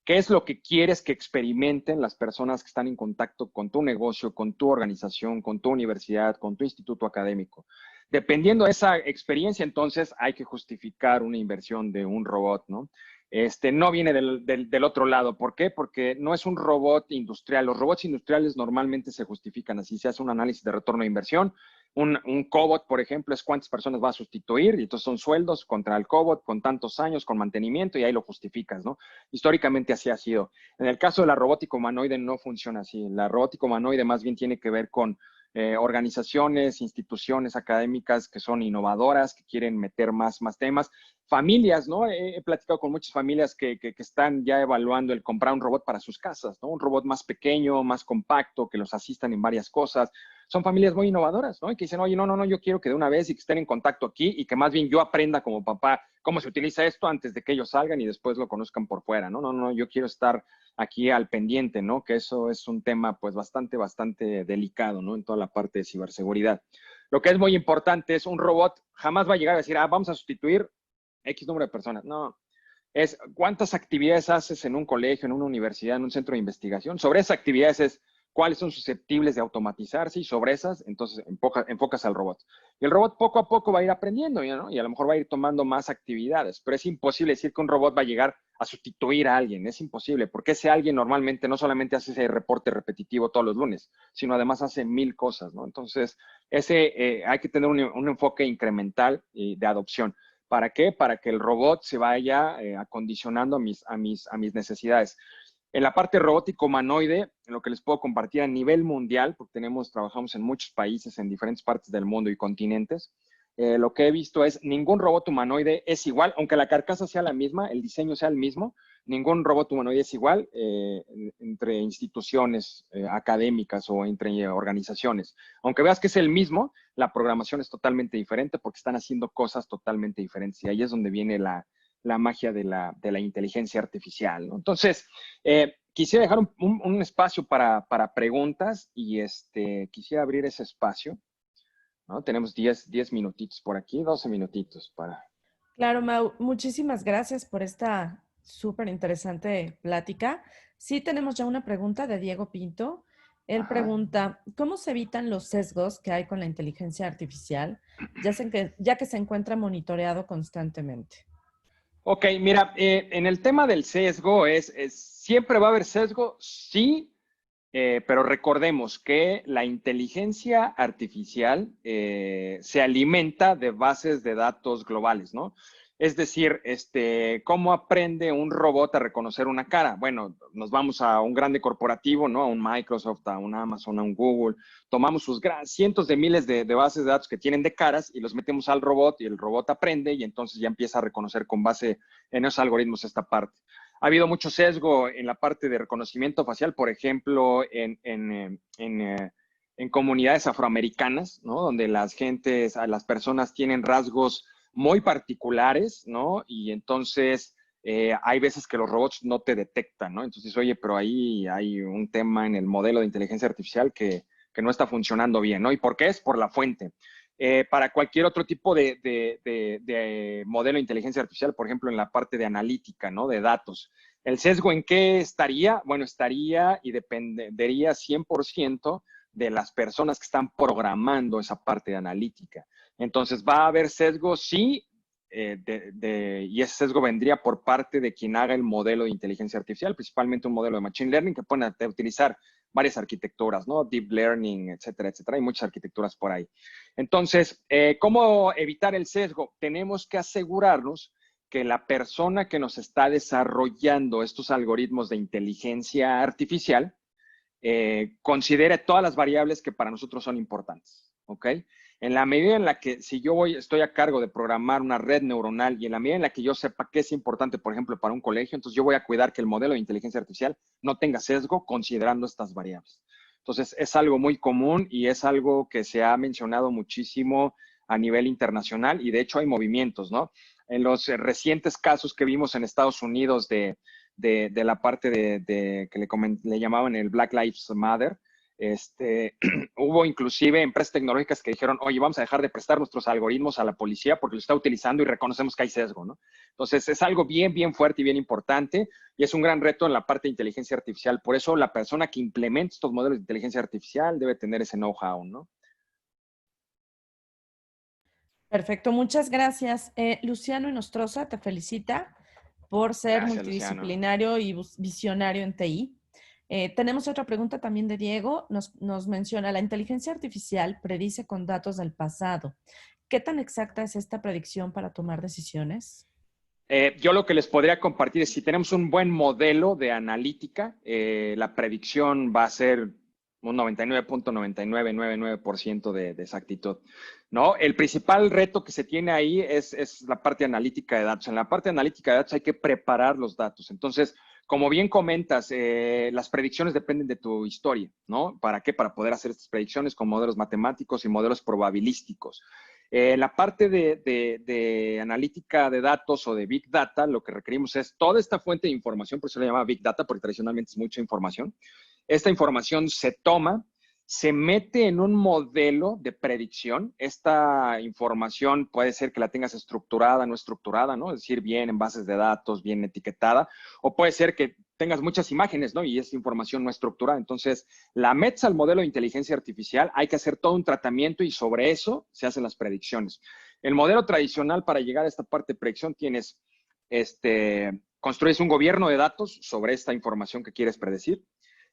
¿Qué es lo que quieres que experimenten las personas que están en contacto con tu negocio, con tu organización, con tu universidad, con tu instituto académico? Dependiendo de esa experiencia, entonces hay que justificar una inversión de un robot, ¿no? No viene del otro lado. ¿Por qué? Porque no es un robot industrial. Los robots industriales normalmente se justifican así. Se hace un análisis de retorno de inversión. Un cobot, por ejemplo, es cuántas personas va a sustituir, y entonces son sueldos contra el cobot con tantos años, con mantenimiento, y ahí lo justificas, ¿no? Históricamente así ha sido. En el caso de la robótica humanoide no funciona así. La robótica humanoide más bien tiene que ver con organizaciones, instituciones académicas que son innovadoras, que quieren meter más temas. Familias, ¿no? He platicado con muchas familias que están ya evaluando el comprar un robot para sus casas, ¿no? Un robot más pequeño, más compacto, que los asistan en varias cosas. Son familias muy innovadoras, ¿no? Y que dicen, oye, no, yo quiero que de una vez y que estén en contacto aquí y que más bien yo aprenda como papá cómo se utiliza esto antes de que ellos salgan y después lo conozcan por fuera, ¿no? No, yo quiero estar aquí al pendiente, ¿no? Que eso es un tema pues bastante delicado, ¿no? En toda la parte de ciberseguridad. Lo que es muy importante es un robot jamás va a llegar a decir, vamos a sustituir X número de personas. No, es cuántas actividades haces en un colegio, en una universidad, en un centro de investigación. Sobre esas actividades es cuáles son susceptibles de automatizarse, y sobre esas, entonces enfocas al robot. Y el robot poco a poco va a ir aprendiendo, ¿no? Y a lo mejor va a ir tomando más actividades, pero es imposible decir que un robot va a llegar a sustituir a alguien, es imposible, porque ese alguien normalmente no solamente hace ese reporte repetitivo todos los lunes, sino además hace 1000 cosas, ¿no? Entonces, hay que tener un enfoque incremental de adopción. ¿Para qué? Para que el robot se vaya acondicionando a mis necesidades. En la parte robótico humanoide, lo que les puedo compartir a nivel mundial, porque trabajamos en muchos países, en diferentes partes del mundo y continentes, lo que he visto es ningún robot humanoide es igual, aunque la carcasa sea la misma, el diseño sea el mismo, ningún robot humanoide es igual entre instituciones académicas o entre organizaciones. Aunque veas que es el mismo, la programación es totalmente diferente porque están haciendo cosas totalmente diferentes, y ahí es donde viene la magia de la inteligencia artificial, ¿no? Entonces, quisiera dejar un espacio para preguntas y quisiera abrir ese espacio, ¿no? Tenemos 10 minutitos por aquí, 12 minutitos para... Claro, Mau, muchísimas gracias por esta súper interesante plática. Sí, tenemos ya una pregunta de Diego Pinto. Él Ajá. pregunta, ¿cómo se evitan los sesgos que hay con la inteligencia artificial, ya que se encuentra monitoreado constantemente? Ok, mira, en el tema del sesgo siempre va a haber sesgo, sí, pero recordemos que la inteligencia artificial se alimenta de bases de datos globales, ¿no? Es decir, ¿cómo aprende un robot a reconocer una cara? Bueno, nos vamos a un grande corporativo, ¿no? A un Microsoft, a un Amazon, a un Google. Tomamos sus cientos de miles de bases de datos que tienen de caras y los metemos al robot y el robot aprende y entonces ya empieza a reconocer con base en esos algoritmos esta parte. Ha habido mucho sesgo en la parte de reconocimiento facial, por ejemplo, en comunidades afroamericanas, ¿no? Donde las personas tienen rasgos muy particulares, ¿no? Y entonces hay veces que los robots no te detectan, ¿no? Entonces, oye, pero ahí hay un tema en el modelo de inteligencia artificial que no está funcionando bien, ¿no? ¿Y por qué? Es por la fuente. Para cualquier otro tipo de modelo de inteligencia artificial, por ejemplo, en la parte de analítica, ¿no? De datos. ¿El sesgo en qué estaría? Bueno, estaría y dependería 100% de las personas que están programando esa parte de analítica. Entonces, ¿va a haber sesgo? Sí, y ese sesgo vendría por parte de quien haga el modelo de inteligencia artificial, principalmente un modelo de machine learning que pueden utilizar varias arquitecturas, ¿no? Deep learning, etcétera, etcétera. Hay muchas arquitecturas por ahí. Entonces, ¿cómo evitar el sesgo? Tenemos que asegurarnos que la persona que nos está desarrollando estos algoritmos de inteligencia artificial considere todas las variables que para nosotros son importantes, ¿ok? En la medida en la que si yo estoy a cargo de programar una red neuronal y en la medida en la que yo sepa qué es importante, por ejemplo, para un colegio, entonces yo voy a cuidar que el modelo de inteligencia artificial no tenga sesgo considerando estas variables. Entonces, es algo muy común y es algo que se ha mencionado muchísimo a nivel internacional y de hecho hay movimientos, ¿no? En los recientes casos que vimos en Estados Unidos de la parte que le llamaban el Black Lives Matter, hubo inclusive empresas tecnológicas que dijeron, oye, vamos a dejar de prestar nuestros algoritmos a la policía porque lo está utilizando y reconocemos que hay sesgo, ¿no? Entonces, es algo bien, bien fuerte y bien importante y es un gran reto en la parte de inteligencia artificial. Por eso, la persona que implementa estos modelos de inteligencia artificial debe tener ese know-how, ¿no? Perfecto, muchas gracias. Luciano Inostroza te felicita por ser Gracias, Luciano. multidisciplinario y visionario en TI. Tenemos otra pregunta también de Diego. Nos menciona, la inteligencia artificial predice con datos del pasado. ¿Qué tan exacta es esta predicción para tomar decisiones? Yo lo que les podría compartir es si tenemos un buen modelo de analítica, la predicción va a ser un 99.9999% de exactitud, ¿no? El principal reto que se tiene ahí es la parte analítica de datos. En la parte analítica de datos hay que preparar los datos. Entonces, como bien comentas, las predicciones dependen de tu historia, ¿no? ¿Para qué? Para poder hacer estas predicciones con modelos matemáticos y modelos probabilísticos. La parte de analítica de datos o de Big Data, lo que requerimos es toda esta fuente de información, por eso se le llama Big Data, porque tradicionalmente es mucha información. Esta información se toma, se mete en un modelo de predicción. Esta información puede ser que la tengas estructurada, no estructurada, ¿no? Es decir, bien en bases de datos, bien etiquetada, o puede ser que tengas muchas imágenes, ¿no? Y esa información no estructurada. Entonces, la metes al modelo de inteligencia artificial, hay que hacer todo un tratamiento y sobre eso se hacen las predicciones. El modelo tradicional para llegar a esta parte de predicción tienes, construyes un gobierno de datos sobre esta información que quieres predecir.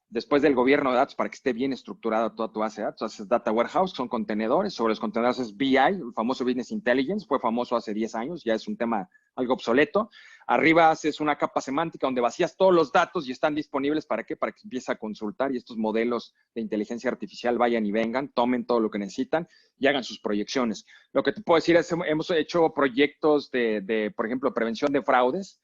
Después del gobierno de datos, para que esté bien estructurada toda tu base de datos, haces Data Warehouse, son contenedores. Sobre los contenedores es BI, el famoso Business Intelligence, fue famoso hace 10 años, ya es un tema algo obsoleto. Arriba haces una capa semántica donde vacías todos los datos y están disponibles ¿para qué? Para que empieces a consultar y estos modelos de inteligencia artificial vayan y vengan, tomen todo lo que necesitan y hagan sus proyecciones. Lo que te puedo decir es que hemos hecho proyectos por ejemplo, prevención de fraudes,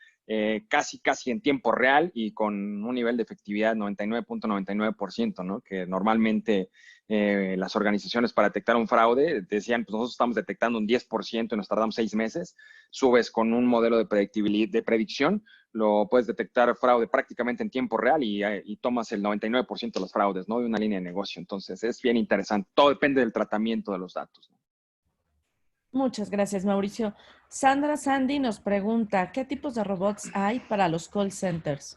casi en tiempo real y con un nivel de efectividad 99.99%, ¿no? Que normalmente las organizaciones para detectar un fraude decían, pues nosotros estamos detectando un 10% y nos tardamos 6 meses. Subes con un modelo de predicción, lo puedes detectar fraude prácticamente en tiempo real y tomas el 99% de los fraudes, ¿no? De una línea de negocio. Entonces, es bien interesante. Todo depende del tratamiento de los datos, ¿no? Muchas gracias, Mauricio. Sandra Sandy nos pregunta, ¿qué tipos de robots hay para los call centers?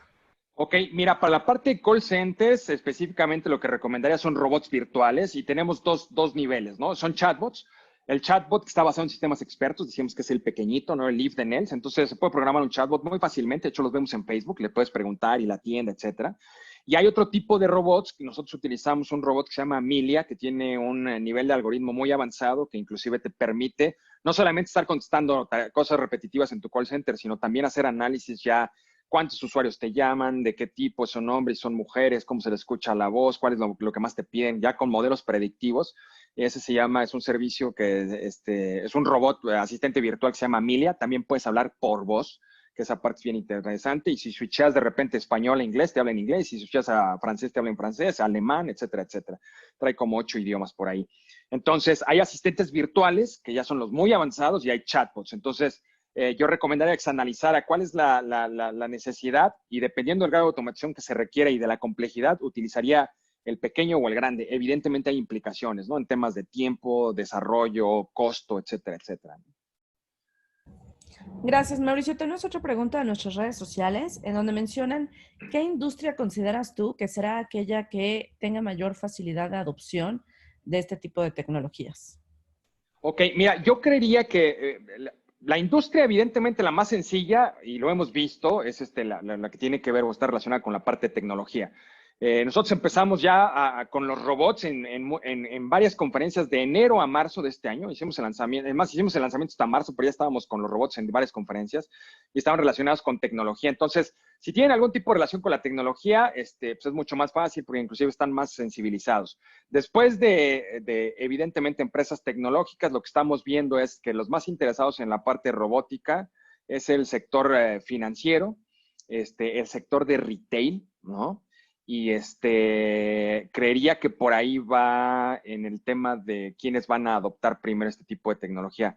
Ok, mira, para la parte de call centers, específicamente lo que recomendaría son robots virtuales y tenemos dos niveles, ¿no? Son chatbots. El chatbot que está basado en sistemas expertos, decimos que es el pequeñito, ¿no? El Live de Nels. Entonces se puede programar un chatbot muy fácilmente. De hecho, los vemos en Facebook, le puedes preguntar y la tienda, etcétera. Y hay otro tipo de robots que nosotros utilizamos, un robot que se llama Amelia, que tiene un nivel de algoritmo muy avanzado que inclusive te permite no solamente estar contestando cosas repetitivas en tu call center, sino también hacer análisis ya, cuántos usuarios te llaman, de qué tipo, son hombres, son mujeres, cómo se les escucha la voz, cuál es lo que más te piden, ya con modelos predictivos. Ese se llama, es un servicio que es un robot asistente virtual que se llama Milia. También puedes hablar por voz, que esa parte es bien interesante. Y si switchas de repente español a inglés, te habla en inglés. Si switchas a francés, te habla en francés, alemán, etcétera, etcétera. Trae como 8 idiomas por ahí. Entonces, hay asistentes virtuales, que ya son los muy avanzados, y hay chatbots. Entonces, yo recomendaría que se analizara cuál es la necesidad y dependiendo del grado de automatización que se requiere y de la complejidad, utilizaría el pequeño o el grande. Evidentemente hay implicaciones, ¿no? En temas de tiempo, desarrollo, costo, etcétera, etcétera. Gracias, Mauricio. Tenemos otra pregunta de nuestras redes sociales en donde mencionan qué industria consideras tú que será aquella que tenga mayor facilidad de adopción de este tipo de tecnologías. Ok, mira, yo creería que la industria, evidentemente, la más sencilla, y lo hemos visto, es la que tiene que ver o está relacionada con la parte de tecnología. Nosotros empezamos ya con los robots en varias conferencias de enero a marzo de este año. Hicimos el lanzamiento, además hicimos el lanzamiento hasta marzo, pero ya estábamos con los robots en varias conferencias y estaban relacionados con tecnología. Entonces, si tienen algún tipo de relación con la tecnología, pues es mucho más fácil porque inclusive están más sensibilizados. Después de, evidentemente, empresas tecnológicas, lo que estamos viendo es que los más interesados en la parte robótica es el sector financiero, el sector de retail, ¿no? Y creería que por ahí va en el tema de quiénes van a adoptar primero este tipo de tecnología.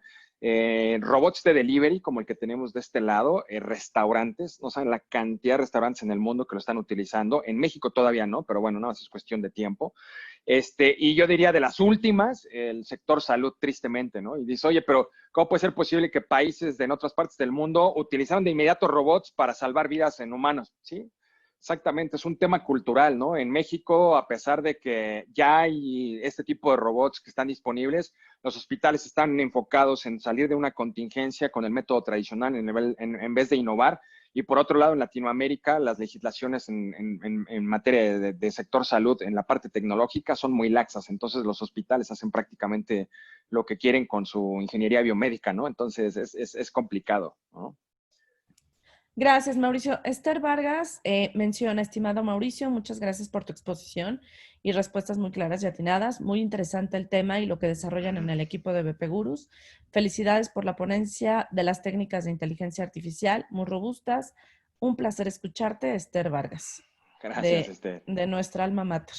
Robots de delivery, como el que tenemos de este lado, restaurantes, no saben la cantidad de restaurantes en el mundo que lo están utilizando. En México todavía no, pero bueno, nada más es cuestión de tiempo. Y yo diría de las últimas, el sector salud, tristemente, ¿no? Y dice, oye, pero ¿cómo puede ser posible que países en otras partes del mundo utilizaron de inmediato robots para salvar vidas en humanos? ¿Sí? Exactamente, es un tema cultural, ¿no? En México, a pesar de que ya hay este tipo de robots que están disponibles, los hospitales están enfocados en salir de una contingencia con el método tradicional en vez de innovar. Y por otro lado, en Latinoamérica, las legislaciones en materia de sector salud, en la parte tecnológica, son muy laxas. Entonces, los hospitales hacen prácticamente lo que quieren con su ingeniería biomédica, ¿no? Entonces, es complicado, ¿no? Gracias, Mauricio. Esther Vargas menciona, estimado Mauricio, muchas gracias por tu exposición y respuestas muy claras y atinadas. Muy interesante el tema y lo que desarrollan en el equipo de BP Gurus. Felicidades por la ponencia de las técnicas de inteligencia artificial, muy robustas. Un placer escucharte, Esther Vargas, Gracias, Esther. de nuestra alma mater.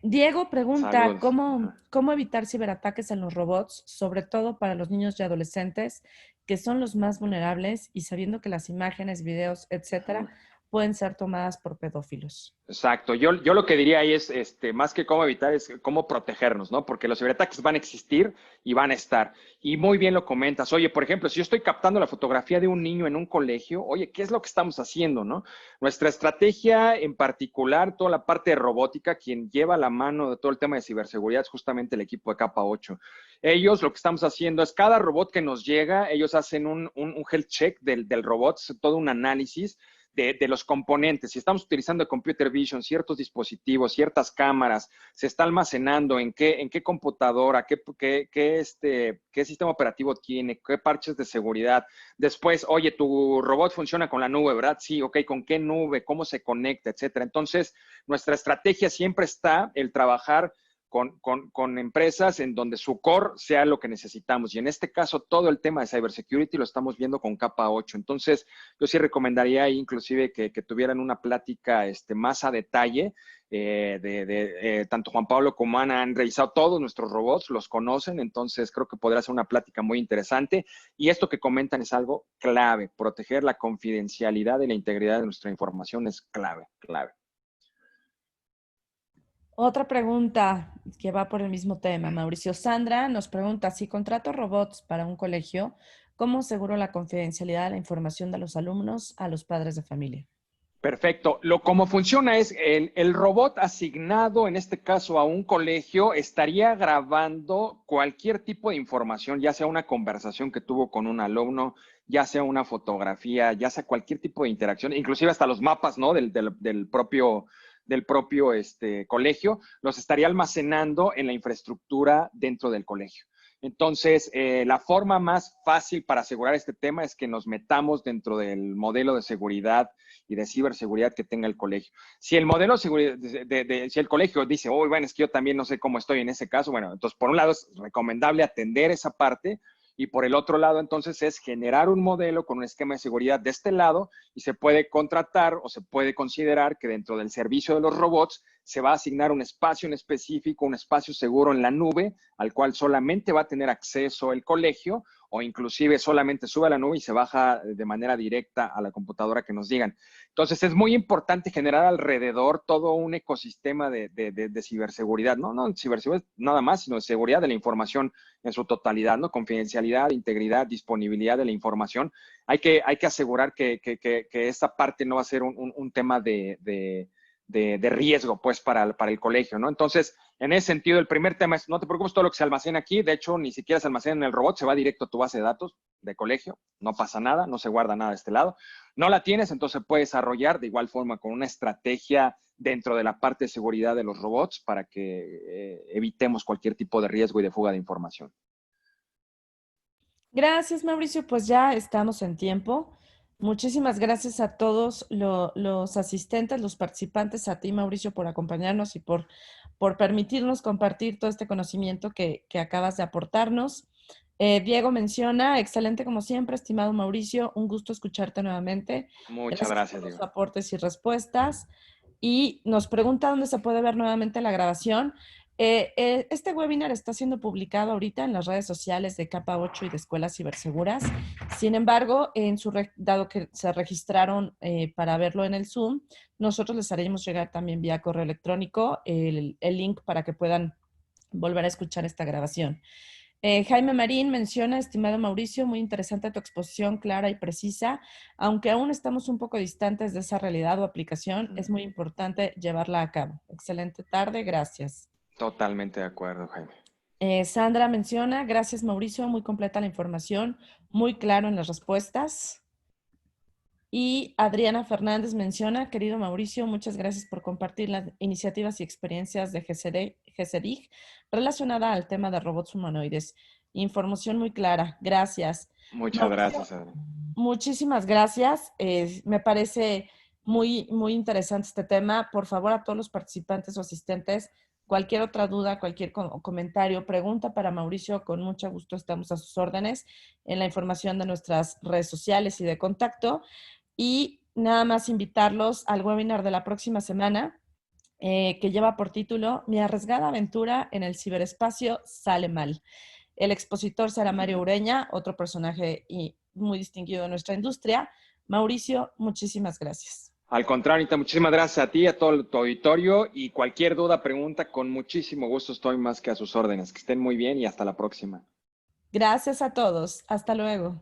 Diego pregunta, Saludos. ¿cómo evitar ciberataques en los robots, sobre todo para los niños y adolescentes, que son los más vulnerables y sabiendo que las imágenes, videos, etcétera, pueden ser tomadas por pedófilos? Exacto. Yo lo que diría ahí es, más que cómo evitar, es cómo protegernos, ¿no? Porque los ciberataques van a existir y van a estar. Y muy bien lo comentas. Oye, por ejemplo, si yo estoy captando la fotografía de un niño en un colegio, oye, ¿qué es lo que estamos haciendo, no? Nuestra estrategia en particular, toda la parte de robótica, quien lleva la mano de todo el tema de ciberseguridad es justamente el equipo de Capa 8. Ellos lo que estamos haciendo es cada robot que nos llega, ellos hacen un health check del robot, todo un análisis de los componentes. Si estamos utilizando computer vision, ciertos dispositivos, ciertas cámaras, se está almacenando en qué computadora, qué sistema operativo tiene, qué parches de seguridad. Después, oye, tu robot funciona con la nube, ¿verdad? Sí, ok, ¿con qué nube? ¿Cómo se conecta? Etcétera. Entonces, nuestra estrategia siempre está el trabajar con empresas en donde su core sea lo que necesitamos. Y en este caso, todo el tema de cybersecurity lo estamos viendo con capa 8. Entonces, yo sí recomendaría ahí inclusive que tuvieran una plática más a detalle. Tanto Juan Pablo como Ana han revisado todos nuestros robots, los conocen, entonces creo que podrá ser una plática muy interesante. Y esto que comentan es algo clave. Proteger la confidencialidad y la integridad de nuestra información es clave, clave. Otra pregunta que va por el mismo tema. Mauricio Sandra nos pregunta, si contrato robots para un colegio, ¿cómo aseguro la confidencialidad de la información de los alumnos a los padres de familia? Perfecto. Cómo funciona es el robot asignado, en este caso a un colegio, estaría grabando cualquier tipo de información, ya sea una conversación que tuvo con un alumno, ya sea una fotografía, ya sea cualquier tipo de interacción, inclusive hasta los mapas, ¿no? Del propio colegio, los estaría almacenando en la infraestructura dentro del colegio. Entonces, la forma más fácil para asegurar este tema es que nos metamos dentro del modelo de seguridad y de ciberseguridad que tenga el colegio. Si el modelo de seguridad, si el colegio dice, oh, bueno, es que yo también no sé cómo estoy en ese caso, bueno, entonces por un lado es recomendable atender esa parte y por el otro lado entonces es generar un modelo con un esquema de seguridad de este lado y se puede contratar o se puede considerar que dentro del servicio de los robots se va a asignar un espacio en específico, un espacio seguro en la nube, al cual solamente va a tener acceso el colegio o inclusive solamente sube a la nube y se baja de manera directa a la computadora que nos digan. Entonces es muy importante generar alrededor todo un ecosistema de ciberseguridad, no ciberseguridad nada más, sino de seguridad de la información en su totalidad, ¿no? Confidencialidad, integridad, disponibilidad de la información. Hay que asegurar que esta parte no va a ser un tema de riesgo, pues, para el colegio, ¿no? Entonces, en ese sentido, el primer tema es, no te preocupes, todo lo que se almacena aquí, de hecho, ni siquiera se almacena en el robot, se va directo a tu base de datos de colegio, no pasa nada, no se guarda nada de este lado. No la tienes, entonces puedes desarrollar de igual forma con una estrategia dentro de la parte de seguridad de los robots para que evitemos cualquier tipo de riesgo y de fuga de información. Gracias, Mauricio. Pues ya estamos en tiempo. Muchísimas gracias a todos los asistentes, los participantes, a ti, Mauricio, por acompañarnos y por permitirnos compartir todo este conocimiento que acabas de aportarnos. Diego menciona, excelente como siempre, estimado Mauricio, un gusto escucharte nuevamente. Muchas Gracias gracias, por los Diego. aportes y respuestas. Y nos pregunta dónde se puede ver nuevamente la grabación. Este webinar está siendo publicado ahorita en las redes sociales de Capa 8 y de Escuelas Ciberseguras. Sin embargo, dado que se registraron para verlo en el Zoom, nosotros les haremos llegar también vía correo electrónico el link para que puedan volver a escuchar esta grabación. Jaime Marín menciona, estimado Mauricio, muy interesante tu exposición clara y precisa. Aunque aún estamos un poco distantes de esa realidad o aplicación, es muy importante llevarla a cabo. Excelente tarde, gracias. Totalmente de acuerdo, Jaime. Sandra menciona, gracias Mauricio, muy completa la información, muy claro en las respuestas. Y Adriana Fernández menciona, querido Mauricio, muchas gracias por compartir las iniciativas y experiencias de GESEDIG relacionada al tema de robots humanoides. Información muy clara, gracias. Muchas Mauricio, gracias, Adrián. muchísimas gracias. Me parece muy interesante este tema. Por favor, a todos los participantes o asistentes, cualquier otra duda, cualquier comentario, pregunta para Mauricio, con mucho gusto estamos a sus órdenes en la información de nuestras redes sociales y de contacto. Y nada más invitarlos al webinar de la próxima semana, que lleva por título Mi arriesgada aventura en el ciberespacio sale mal. El expositor será Mario Ureña, otro personaje muy distinguido de nuestra industria. Mauricio, muchísimas gracias. Al contrario, Anita, muchísimas gracias a ti, a todo tu auditorio y cualquier duda, pregunta, con muchísimo gusto estoy más que a sus órdenes. Que estén muy bien y hasta la próxima. Gracias a todos. Hasta luego.